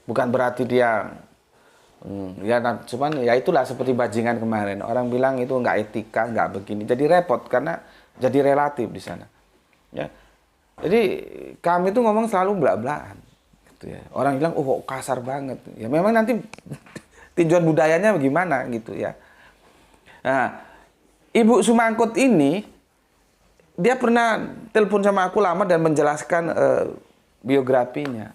Bukan berarti dia ya cuman ya itulah seperti bajingan kemarin. Orang bilang itu nggak etika, nggak begini. Jadi repot karena jadi relatif di sana. Ya. Jadi kami itu ngomong selalu bla-blaan gitu ya. Orang bilang oh kok kasar banget. Ya memang nanti tinjauan budayanya bagaimana gitu ya. Nah, Ibu Sumangkut ini dia pernah telepon sama aku lama dan menjelaskan biografinya.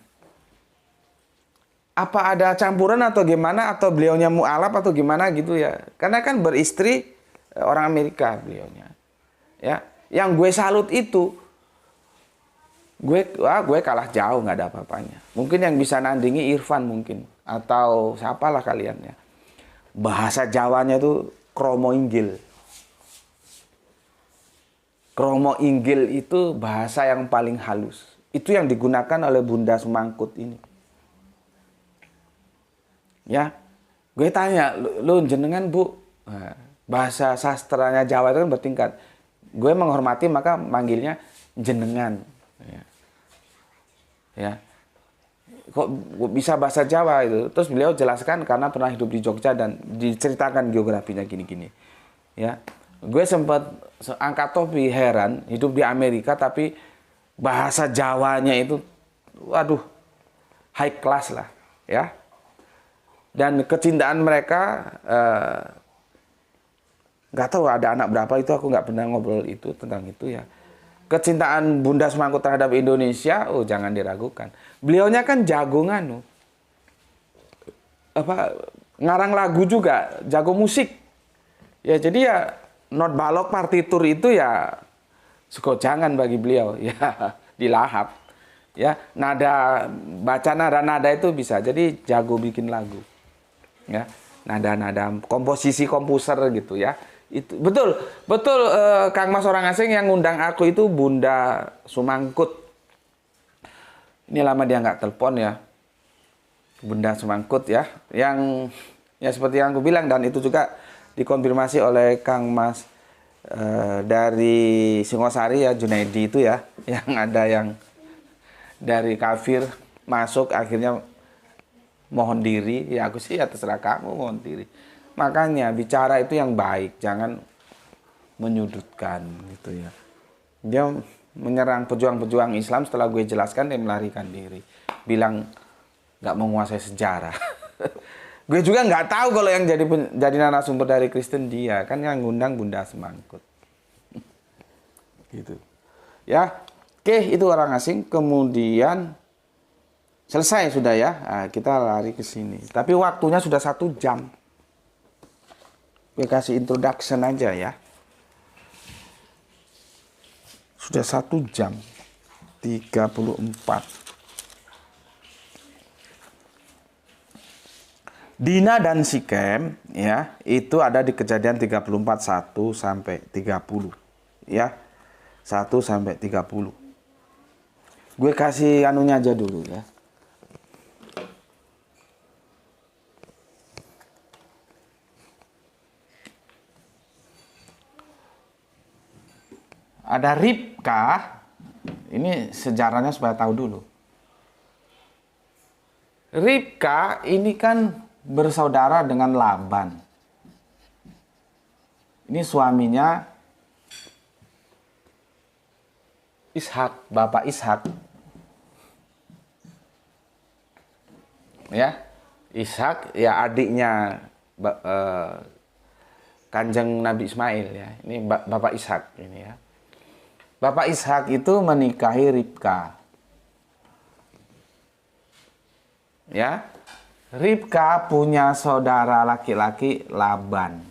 Apa ada campuran atau gimana, atau beliaunya mu'alaf atau gimana gitu ya. Karena kan beristri orang Amerika beliaunya. Ya, yang gue salut itu gue kalah jauh, nggak ada apa-apanya. Mungkin yang bisa nandingi Irfan mungkin, atau siapalah kalian ya. Bahasa Jawanya itu kromo inggil. Kromo inggil itu bahasa yang paling halus. Itu yang digunakan oleh Bunda Sumangkut ini. Ya, gue tanya, lu jenengan Bu, bahasa sastranya Jawa itu kan bertingkat. Gue menghormati maka manggilnya jenengan. Ya, kok bisa bahasa Jawa itu? Terus beliau jelaskan karena pernah hidup di Jogja dan diceritakan geografinya gini-gini. Ya. Gue sempat angkat topi, heran, hidup di Amerika tapi bahasa Jawanya itu waduh high class lah ya. Dan kecintaan mereka nggak tahu ada anak berapa itu, aku nggak pernah ngobrol itu tentang itu ya. Kecintaan Bunda Sumangkut terhadap Indonesia, oh jangan diragukan. Beliaunya kan jagongan, ngarang lagu juga, jago musik. Ya jadi ya not balok partitur itu ya sekojangan bagi beliau ya, dilahap ya, baca nada itu bisa, jadi jago bikin lagu ya, nada komposisi komposer gitu ya. Itu betul Kang Mas orang asing yang ngundang aku itu Bunda Sumangkut. Ini lama dia nggak telepon ya, Bunda Sumangkut ya, yang ya seperti yang aku bilang, dan itu juga dikonfirmasi oleh Kang Mas dari Singosari ya, Junaidi itu ya, yang ada yang dari kafir masuk akhirnya mohon diri. Ya aku sih ya terserah kamu mohon diri. Makanya bicara itu yang baik, jangan menyudutkan gitu ya. Dia menyerang pejuang-pejuang Islam, setelah gue jelaskan dia melarikan diri, bilang nggak menguasai sejarah. Gue juga nggak tahu kalau yang jadi narasumber dari Kristen dia, kan yang ngundang Bunda Semangkut. Gitu. Ya, oke, itu orang asing. Kemudian selesai sudah ya. Nah, kita lari ke sini. Tapi waktunya sudah 1 jam. Gue kasih introduction aja ya. Sudah 1 jam 34. Dina dan Sikem ya, itu ada di Kejadian 34 1 sampai 30 ya. 1 sampai 30. Gue kasih anunya aja dulu ya. Ada Ribka, ini sejarahnya supaya tahu dulu. Ribka ini kan bersaudara dengan Laban. Ini suaminya Ishak, bapak Ishak. Ya, Ishak ya adiknya Kanjeng Nabi Ismail ya. Ini bapak Ishak ini ya. Bapak Ishak itu menikahi Ribka. Ya. Ribka punya saudara laki-laki Laban.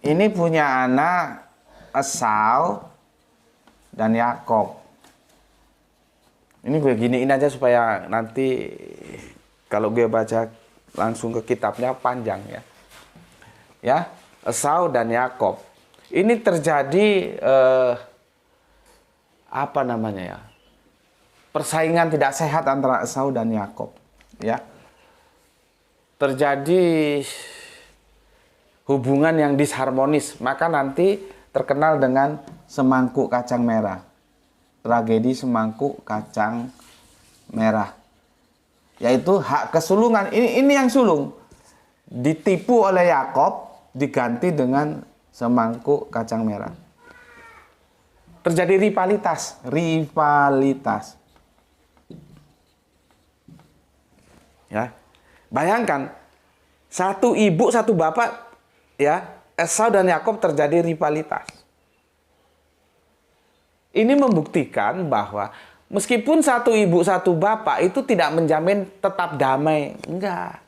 Ini punya anak Esau dan Yakob. Ini gue giniin aja supaya nanti kalau gue baca langsung ke kitabnya panjang ya. Ya, Esau dan Yakob. Ini terjadi apa namanya ya? Persaingan tidak sehat antara Esau dan Yakob, ya. Terjadi hubungan yang disharmonis, maka nanti terkenal dengan semangkuk kacang merah. Tragedi semangkuk kacang merah. Yaitu hak kesulungan. Ini yang sulung. Ditipu oleh Yakob, diganti dengan semangkuk kacang merah. Terjadi rivalitas. Ya, bayangkan satu ibu satu bapak ya, Esau dan Yakob terjadi rivalitas. Ini membuktikan bahwa meskipun satu ibu satu bapak itu tidak menjamin tetap damai, enggak.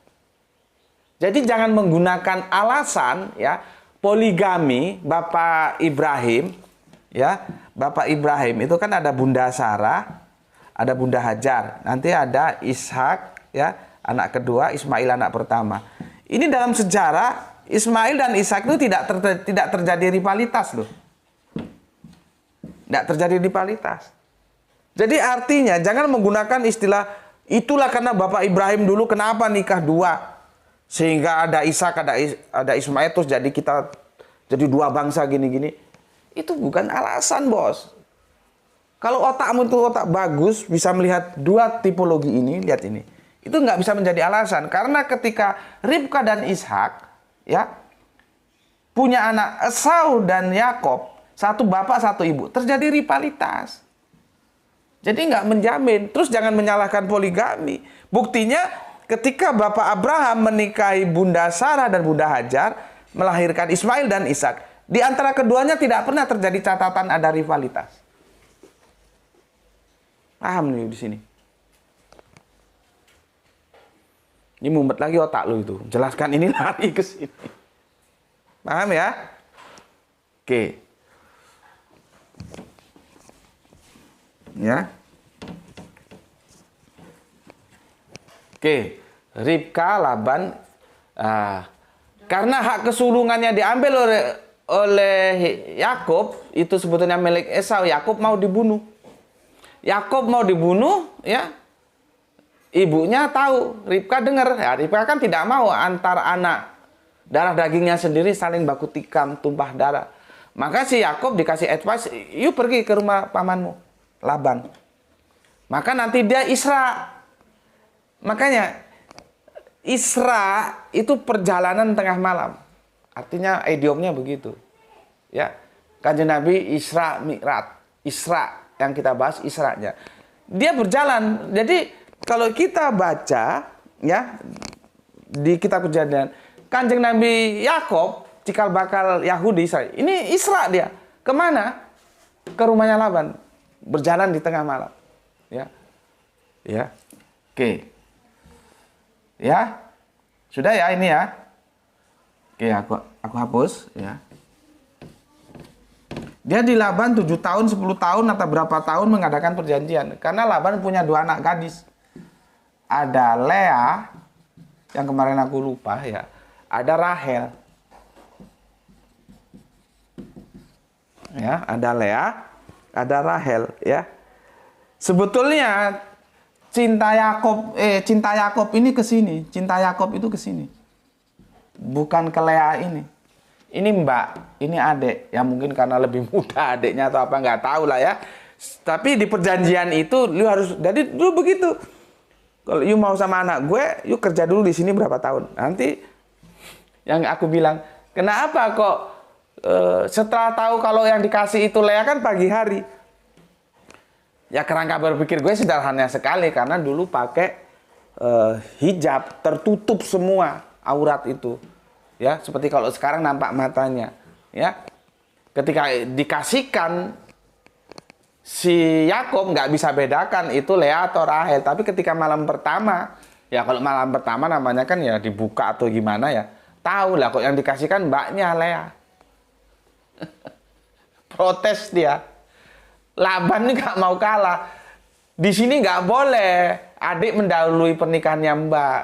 Jadi jangan menggunakan alasan ya poligami Bapak Ibrahim ya, Bapak Ibrahim itu kan ada Bunda Sarah, ada Bunda Hajar, nanti ada Ishak ya, anak kedua, Ismail anak pertama. Ini dalam sejarah Ismail dan Ishak itu tidak terjadi rivalitas loh. Tidak terjadi rivalitas. Jadi artinya jangan menggunakan istilah itulah karena Bapak Ibrahim dulu kenapa nikah dua. Sehingga ada Ishak, ada Ismail terus jadi kita jadi dua bangsa gini-gini. Itu bukan alasan, bos. Kalau otakmu itu otak bagus, bisa melihat dua tipologi ini, lihat ini. Itu nggak bisa menjadi alasan. Karena ketika Ribka dan Ishak ya punya anak Esau dan Yakob, satu bapak satu ibu, terjadi rivalitas. Jadi nggak menjamin. Terus jangan menyalahkan poligami. Buktinya ketika Bapak Abraham menikahi Bunda Sarah dan Bunda Hajar, melahirkan Ismail dan Ishak, di antara keduanya tidak pernah terjadi catatan ada rivalitas. Paham nih di sini? Ini mumet lagi otak lu itu. Jelaskan ini lari ke sini. Paham ya? Oke. Ya. Oke. Ribka, Laban. Karena hak kesulungannya diambil oleh Yakob, itu sebetulnya milik Esau. Yakob mau dibunuh. Yakob mau dibunuh, ya. ibunya tahu, Ribka dengar. Ya, Ribka kan tidak mau antar anak darah dagingnya sendiri saling baku tikam, tumpah darah. Maka si Yakob dikasih advice, yuk pergi ke rumah pamanmu, Laban. Maka nanti dia Isra. Makanya Isra itu perjalanan tengah malam. Artinya idiomnya begitu. Ya. Kanjeng Nabi Isra Mi'raj. Isra yang kita bahas Isra'nya. Dia berjalan. Jadi kalau kita baca ya di kitab Kejadian, Kanjeng Nabi Yakob cikal bakal Yahudi Israel. Ini Isra dia. Kemana? Ke rumahnya Laban. Berjalan di tengah malam. Ya. Ya. Oke. Ya. Sudah ya ini ya. Oke, aku hapus ya. Dia di Laban 7 tahun, 10 tahun atau berapa tahun mengadakan perjanjian. Karena Laban punya 2 anak gadis. Ada Lea yang kemarin aku lupa ya. Ada Rahel. Ya, ada Lea, ada Rahel ya. Sebetulnya cinta Yakob ini ke sini, cinta Yakob itu ke sini. Bukan ke Lea ini. Ini mbak, ini adik. Ya mungkin karena lebih muda adiknya atau apa nggak tahu lah ya. Tapi di perjanjian itu lu harus, jadi dulu begitu. Kalau you mau sama anak gue, you kerja dulu di sini berapa tahun. Nanti yang aku bilang, kenapa kok setelah tahu kalau yang dikasih itu Lea kan pagi hari. Ya kerangka berpikir gue sederhana sekali karena dulu pakai hijab tertutup semua aurat itu. Ya, seperti kalau sekarang nampak matanya, ya. Ketika dikasihkan si Yakob nggak bisa bedakan itu Lea atau Rahel, tapi ketika malam pertama, ya kalau malam pertama namanya kan ya dibuka atau gimana ya, tahu lah kok yang dikasihkan mbaknya Lea. Protes dia. Laban ini nggak mau kalah. Di sini nggak boleh adik mendahului pernikahannya mbak.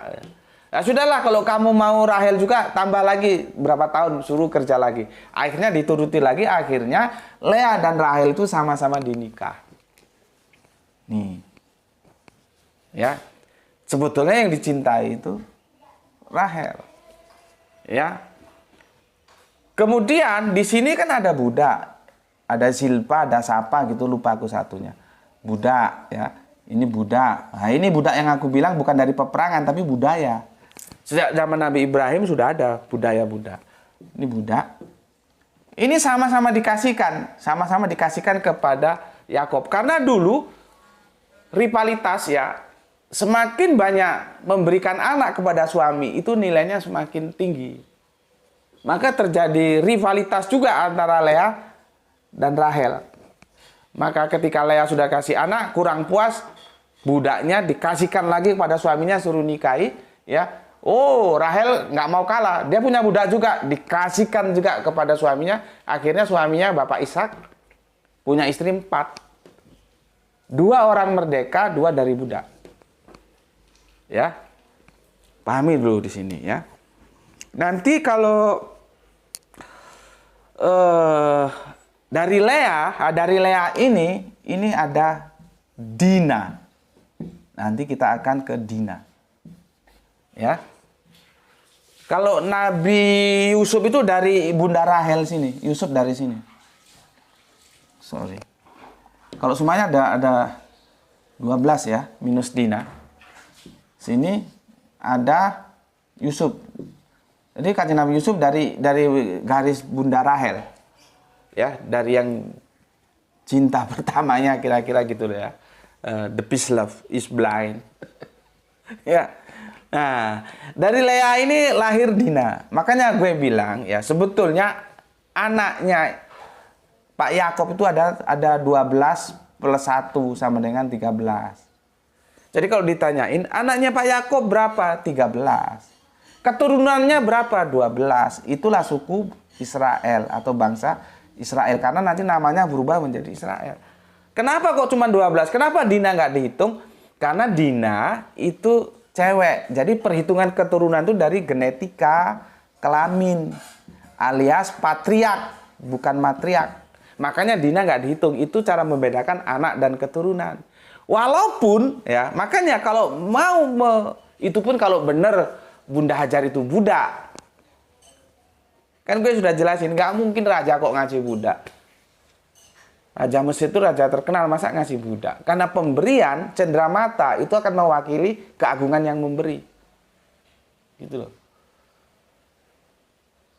Ya sudahlah, kalau kamu mau Rahel juga tambah lagi berapa tahun, suruh kerja lagi. Akhirnya dituruti lagi, akhirnya Lea dan Rahel itu sama-sama dinikah. Nih. Ya. Sebetulnya yang dicintai itu Rahel. Ya. Kemudian di sini kan ada budak. Ada Silpa, ada Sapa gitu, lupa aku satunya. Budak ya. Ini budak. Nah, ini budak yang aku bilang bukan dari peperangan tapi budaya. Sejak zaman Nabi Ibrahim sudah ada budaya budak. Ini budak. Ini sama-sama dikasihkan kepada Yakob. Karena dulu rivalitas ya, semakin banyak memberikan anak kepada suami itu nilainya semakin tinggi. Maka terjadi rivalitas juga antara Lea dan Rahel. Maka ketika Lea sudah kasih anak kurang puas, budaknya dikasihkan lagi kepada suaminya suruh nikahi ya. Oh, Rahel nggak mau kalah. Dia punya budak juga, dikasihkan juga kepada suaminya. Akhirnya suaminya Bapak Ishak punya istri 4. 2 orang merdeka, 2 dari budak. Ya, pahami dulu di sini ya. Nanti kalau dari Lea ini ada Dina. Nanti kita akan ke Dina. Ya. Kalau Nabi Yusuf itu dari Bunda Rahel sini, Yusuf dari sini. Sorry. Kalau semuanya ada 12 ya, minus Dina. Sini ada Yusuf. Jadi kanjeng Nabi Yusuf dari garis Bunda Rahel. Ya, dari yang cinta pertamanya kira-kira gitu ya. The peace love is blind. Ya. Nah, dari Lea ini lahir Dina. Makanya gue bilang ya, sebetulnya anaknya Pak Yakob itu ada 12 plus 1 sama dengan 13. Jadi kalau ditanyain anaknya Pak Yakob berapa? 13. Keturunannya berapa? 12. Itulah suku Israel atau bangsa Israel. Karena nanti namanya berubah menjadi Israel. Kenapa kok cuma 12? Kenapa Dina nggak dihitung? Karena Dina itu cewek. Jadi perhitungan keturunan itu dari genetika kelamin alias patriark, bukan matriark. Makanya Dina nggak dihitung. Itu cara membedakan anak dan keturunan. Walaupun ya, makanya kalau mau itu pun kalau benar Bunda Hajar itu budak. Kan gue sudah jelasin, nggak mungkin raja kok ngasih budak. Raja Mesir itu raja terkenal, masa ngasih budak? Karena pemberian cenderamata itu akan mewakili keagungan yang memberi. Gitu loh.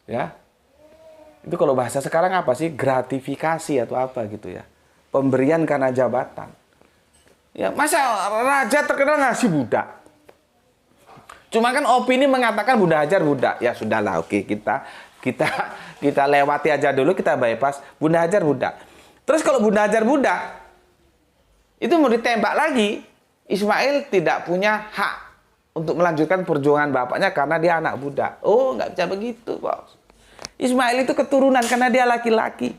Ya. Itu kalau bahasa sekarang apa sih? Gratifikasi atau apa gitu ya. Pemberian karena jabatan. Ya, masa raja terkenal ngasih budak? Cuma kan opini mengatakan Bunda Hajar budak. Ya sudahlah, oke, kita lewati aja dulu, kita bypass. Bunda Hajar budak. Terus kalau Bunda Hajar budak, itu mau ditembak lagi, Ismail tidak punya hak untuk melanjutkan perjuangan bapaknya karena dia anak budak. Oh, nggak bisa begitu, bos. Ismail itu keturunan karena dia laki-laki.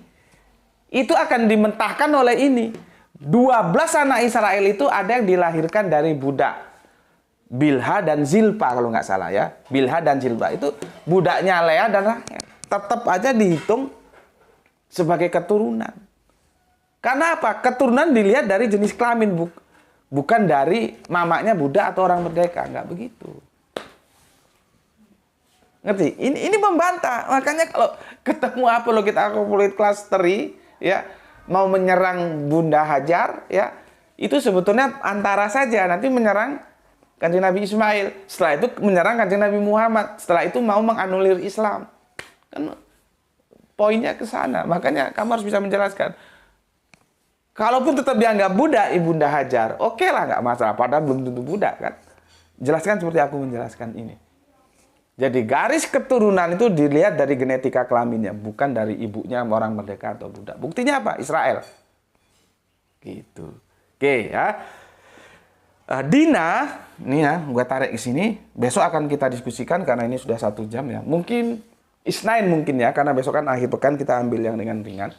Itu akan dimentahkan oleh ini. 12 anak Israel itu ada yang dilahirkan dari budak. Bilha dan Zilpa kalau nggak salah ya. Bilha dan Zilpa itu budaknya Lea dan Rahel. Tetap aja dihitung sebagai keturunan. Karena apa? Keturunan dilihat dari jenis kelamin, bukan dari mamaknya budak atau orang merdeka. Nggak begitu. Ngerti? Ini membantah. Makanya kalau ketemu apa lo kita akupulit klasteri, ya, mau menyerang Bunda Hajar, ya, itu sebetulnya antara saja. Nanti menyerang Kanjeng Nabi Ismail. Setelah itu menyerang Kanjeng Nabi Muhammad. Setelah itu mau menganulir Islam. Kan poinnya ke sana. Makanya kamu harus bisa menjelaskan. Kalaupun tetap dianggap budak Ibunda Hajar, oke lah, nggak masalah. Padahal belum tentu budak kan. Jelaskan seperti aku menjelaskan ini. Jadi garis keturunan itu dilihat dari genetika kelaminnya, bukan dari ibunya orang merdeka atau budak. Buktinya apa? Israel. Gitu. Oke ya. Dina, ini ya, gue tarik ke sini. Besok akan kita diskusikan karena ini sudah 1 jam ya. Mungkin Isnain mungkin ya, karena besok kan akhir pekan kita ambil yang dengan ringan.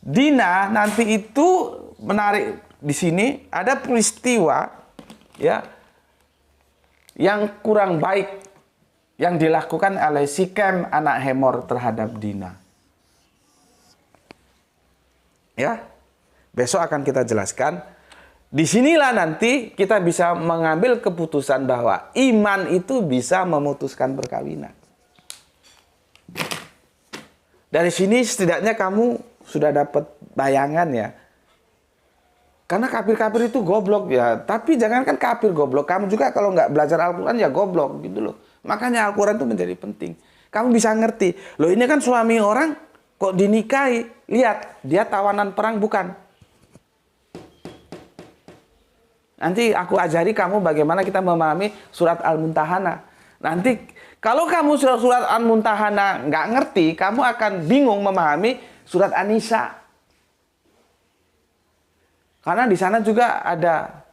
Dina nanti itu menarik di sini ada peristiwa ya yang kurang baik yang dilakukan oleh Sikem anak Hemor terhadap Dina. Ya. Besok akan kita jelaskan. Disinilah nanti kita bisa mengambil keputusan bahwa iman itu bisa memutuskan perkawinan. Dari sini setidaknya kamu sudah dapat bayangan ya. Karena kafir-kafir itu goblok ya. Tapi jangankan kafir goblok, kamu juga kalau nggak belajar Al-Quran ya goblok gitu loh. Makanya Al-Quran itu menjadi penting. Kamu bisa ngerti. Loh ini kan suami orang kok dinikahi. Lihat, dia tawanan perang bukan. Nanti aku ajari kamu bagaimana kita memahami surat Al-Muntahana. Nanti kalau kamu surat Al-Muntahana nggak ngerti, kamu akan bingung memahami surat An-Nisa. Karena di sana juga ada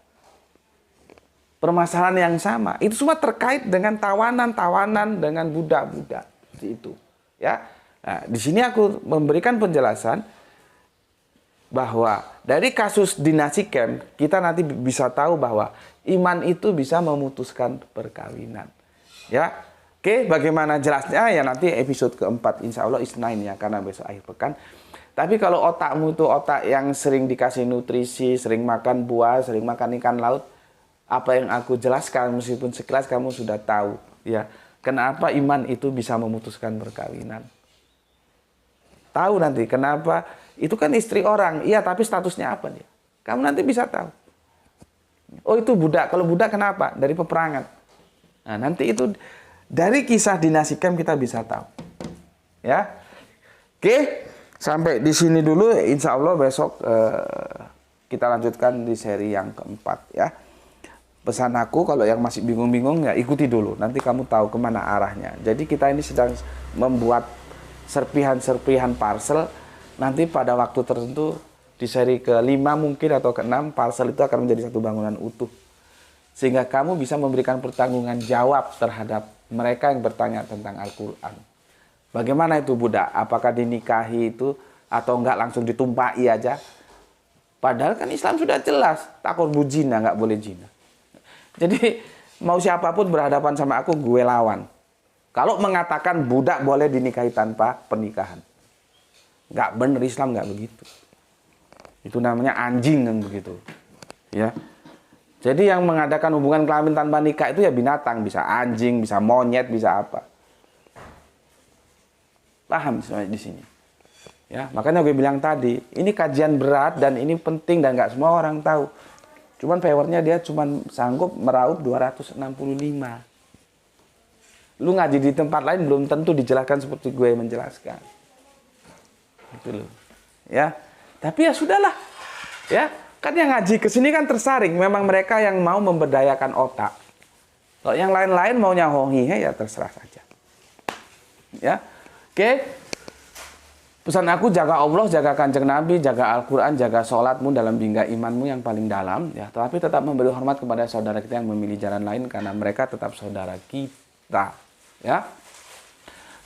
permasalahan yang sama. Itu semua terkait dengan tawanan-tawanan dengan budak-budak. Seperti itu. Ya. Nah, di sini aku memberikan penjelasan bahwa dari kasus dinasti Sikem, kita nanti bisa tahu bahwa iman itu bisa memutuskan perkawinan. Ya. Oke, bagaimana jelasnya ya nanti episode keempat insya Allah Isnain ya, karena besok akhir pekan. Tapi kalau otakmu itu otak yang sering dikasih nutrisi, sering makan buah, sering makan ikan laut, apa yang aku jelaskan meskipun sekilas kamu sudah tahu ya, kenapa iman itu bisa memutuskan perkawinan. Tahu nanti kenapa, itu kan istri orang, iya tapi statusnya apa dia? Kamu nanti bisa tahu. Oh itu budak, kalau budak kenapa? Dari peperangan. Nah nanti itu dari kisah dinasti Sikem kita bisa tahu. Ya. Oke, sampai di sini dulu. Insya Allah besok kita lanjutkan di seri yang keempat ya. Pesan aku kalau yang masih bingung-bingung ya ikuti dulu. Nanti kamu tahu kemana arahnya. Jadi kita ini sedang membuat serpihan-serpihan parcel. Nanti pada waktu tertentu di seri ke-5 mungkin atau ke-6 parcel itu akan menjadi satu bangunan utuh. Sehingga kamu bisa memberikan pertanggungan jawab terhadap mereka yang bertanya tentang Al-Quran. Bagaimana itu budak? Apakah dinikahi itu atau enggak langsung ditumpahi aja? Padahal kan Islam sudah jelas. Takut bujina, enggak boleh zina. Jadi mau siapapun berhadapan sama aku, gue lawan. Kalau mengatakan budak boleh dinikahi tanpa pernikahan. Enggak benar, Islam enggak begitu. Itu namanya anjing kan begitu. Ya. Jadi yang mengadakan hubungan kelamin tanpa nikah itu ya binatang, bisa anjing, bisa monyet, bisa apa. Paham semuanya di sini. Ya, makanya gue bilang tadi, ini kajian berat dan ini penting dan nggak semua orang tahu. Cuman powernya dia cuman sanggup meraup 265. Lu ngaji di tempat lain belum tentu dijelaskan seperti gue menjelaskan. Gitu loh. Ya. Tapi ya sudahlah. Ya, kan yang ngaji ke sini kan tersaring, memang mereka yang mau memberdayakan otak. Kalau yang lain-lain maunya hongihe ya terserah saja. Ya. Oke. Pesan aku, jaga Allah, jaga Kanjeng Nabi, jaga Al-Quran, jaga sholatmu dalam bingkai imanmu yang paling dalam. Ya, tapi tetap memberi hormat kepada saudara kita yang memilih jalan lain karena mereka tetap saudara kita. Ya,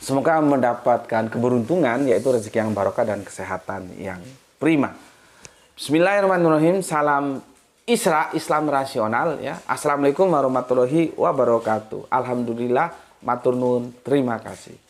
semoga mendapatkan keberuntungan, yaitu rezeki yang barokah dan kesehatan yang prima. Bismillahirrahmanirrahim. Salam Isra, Islam rasional. Ya, assalamualaikum warahmatullahi wabarakatuh. Alhamdulillah, matur nuwun, terima kasih.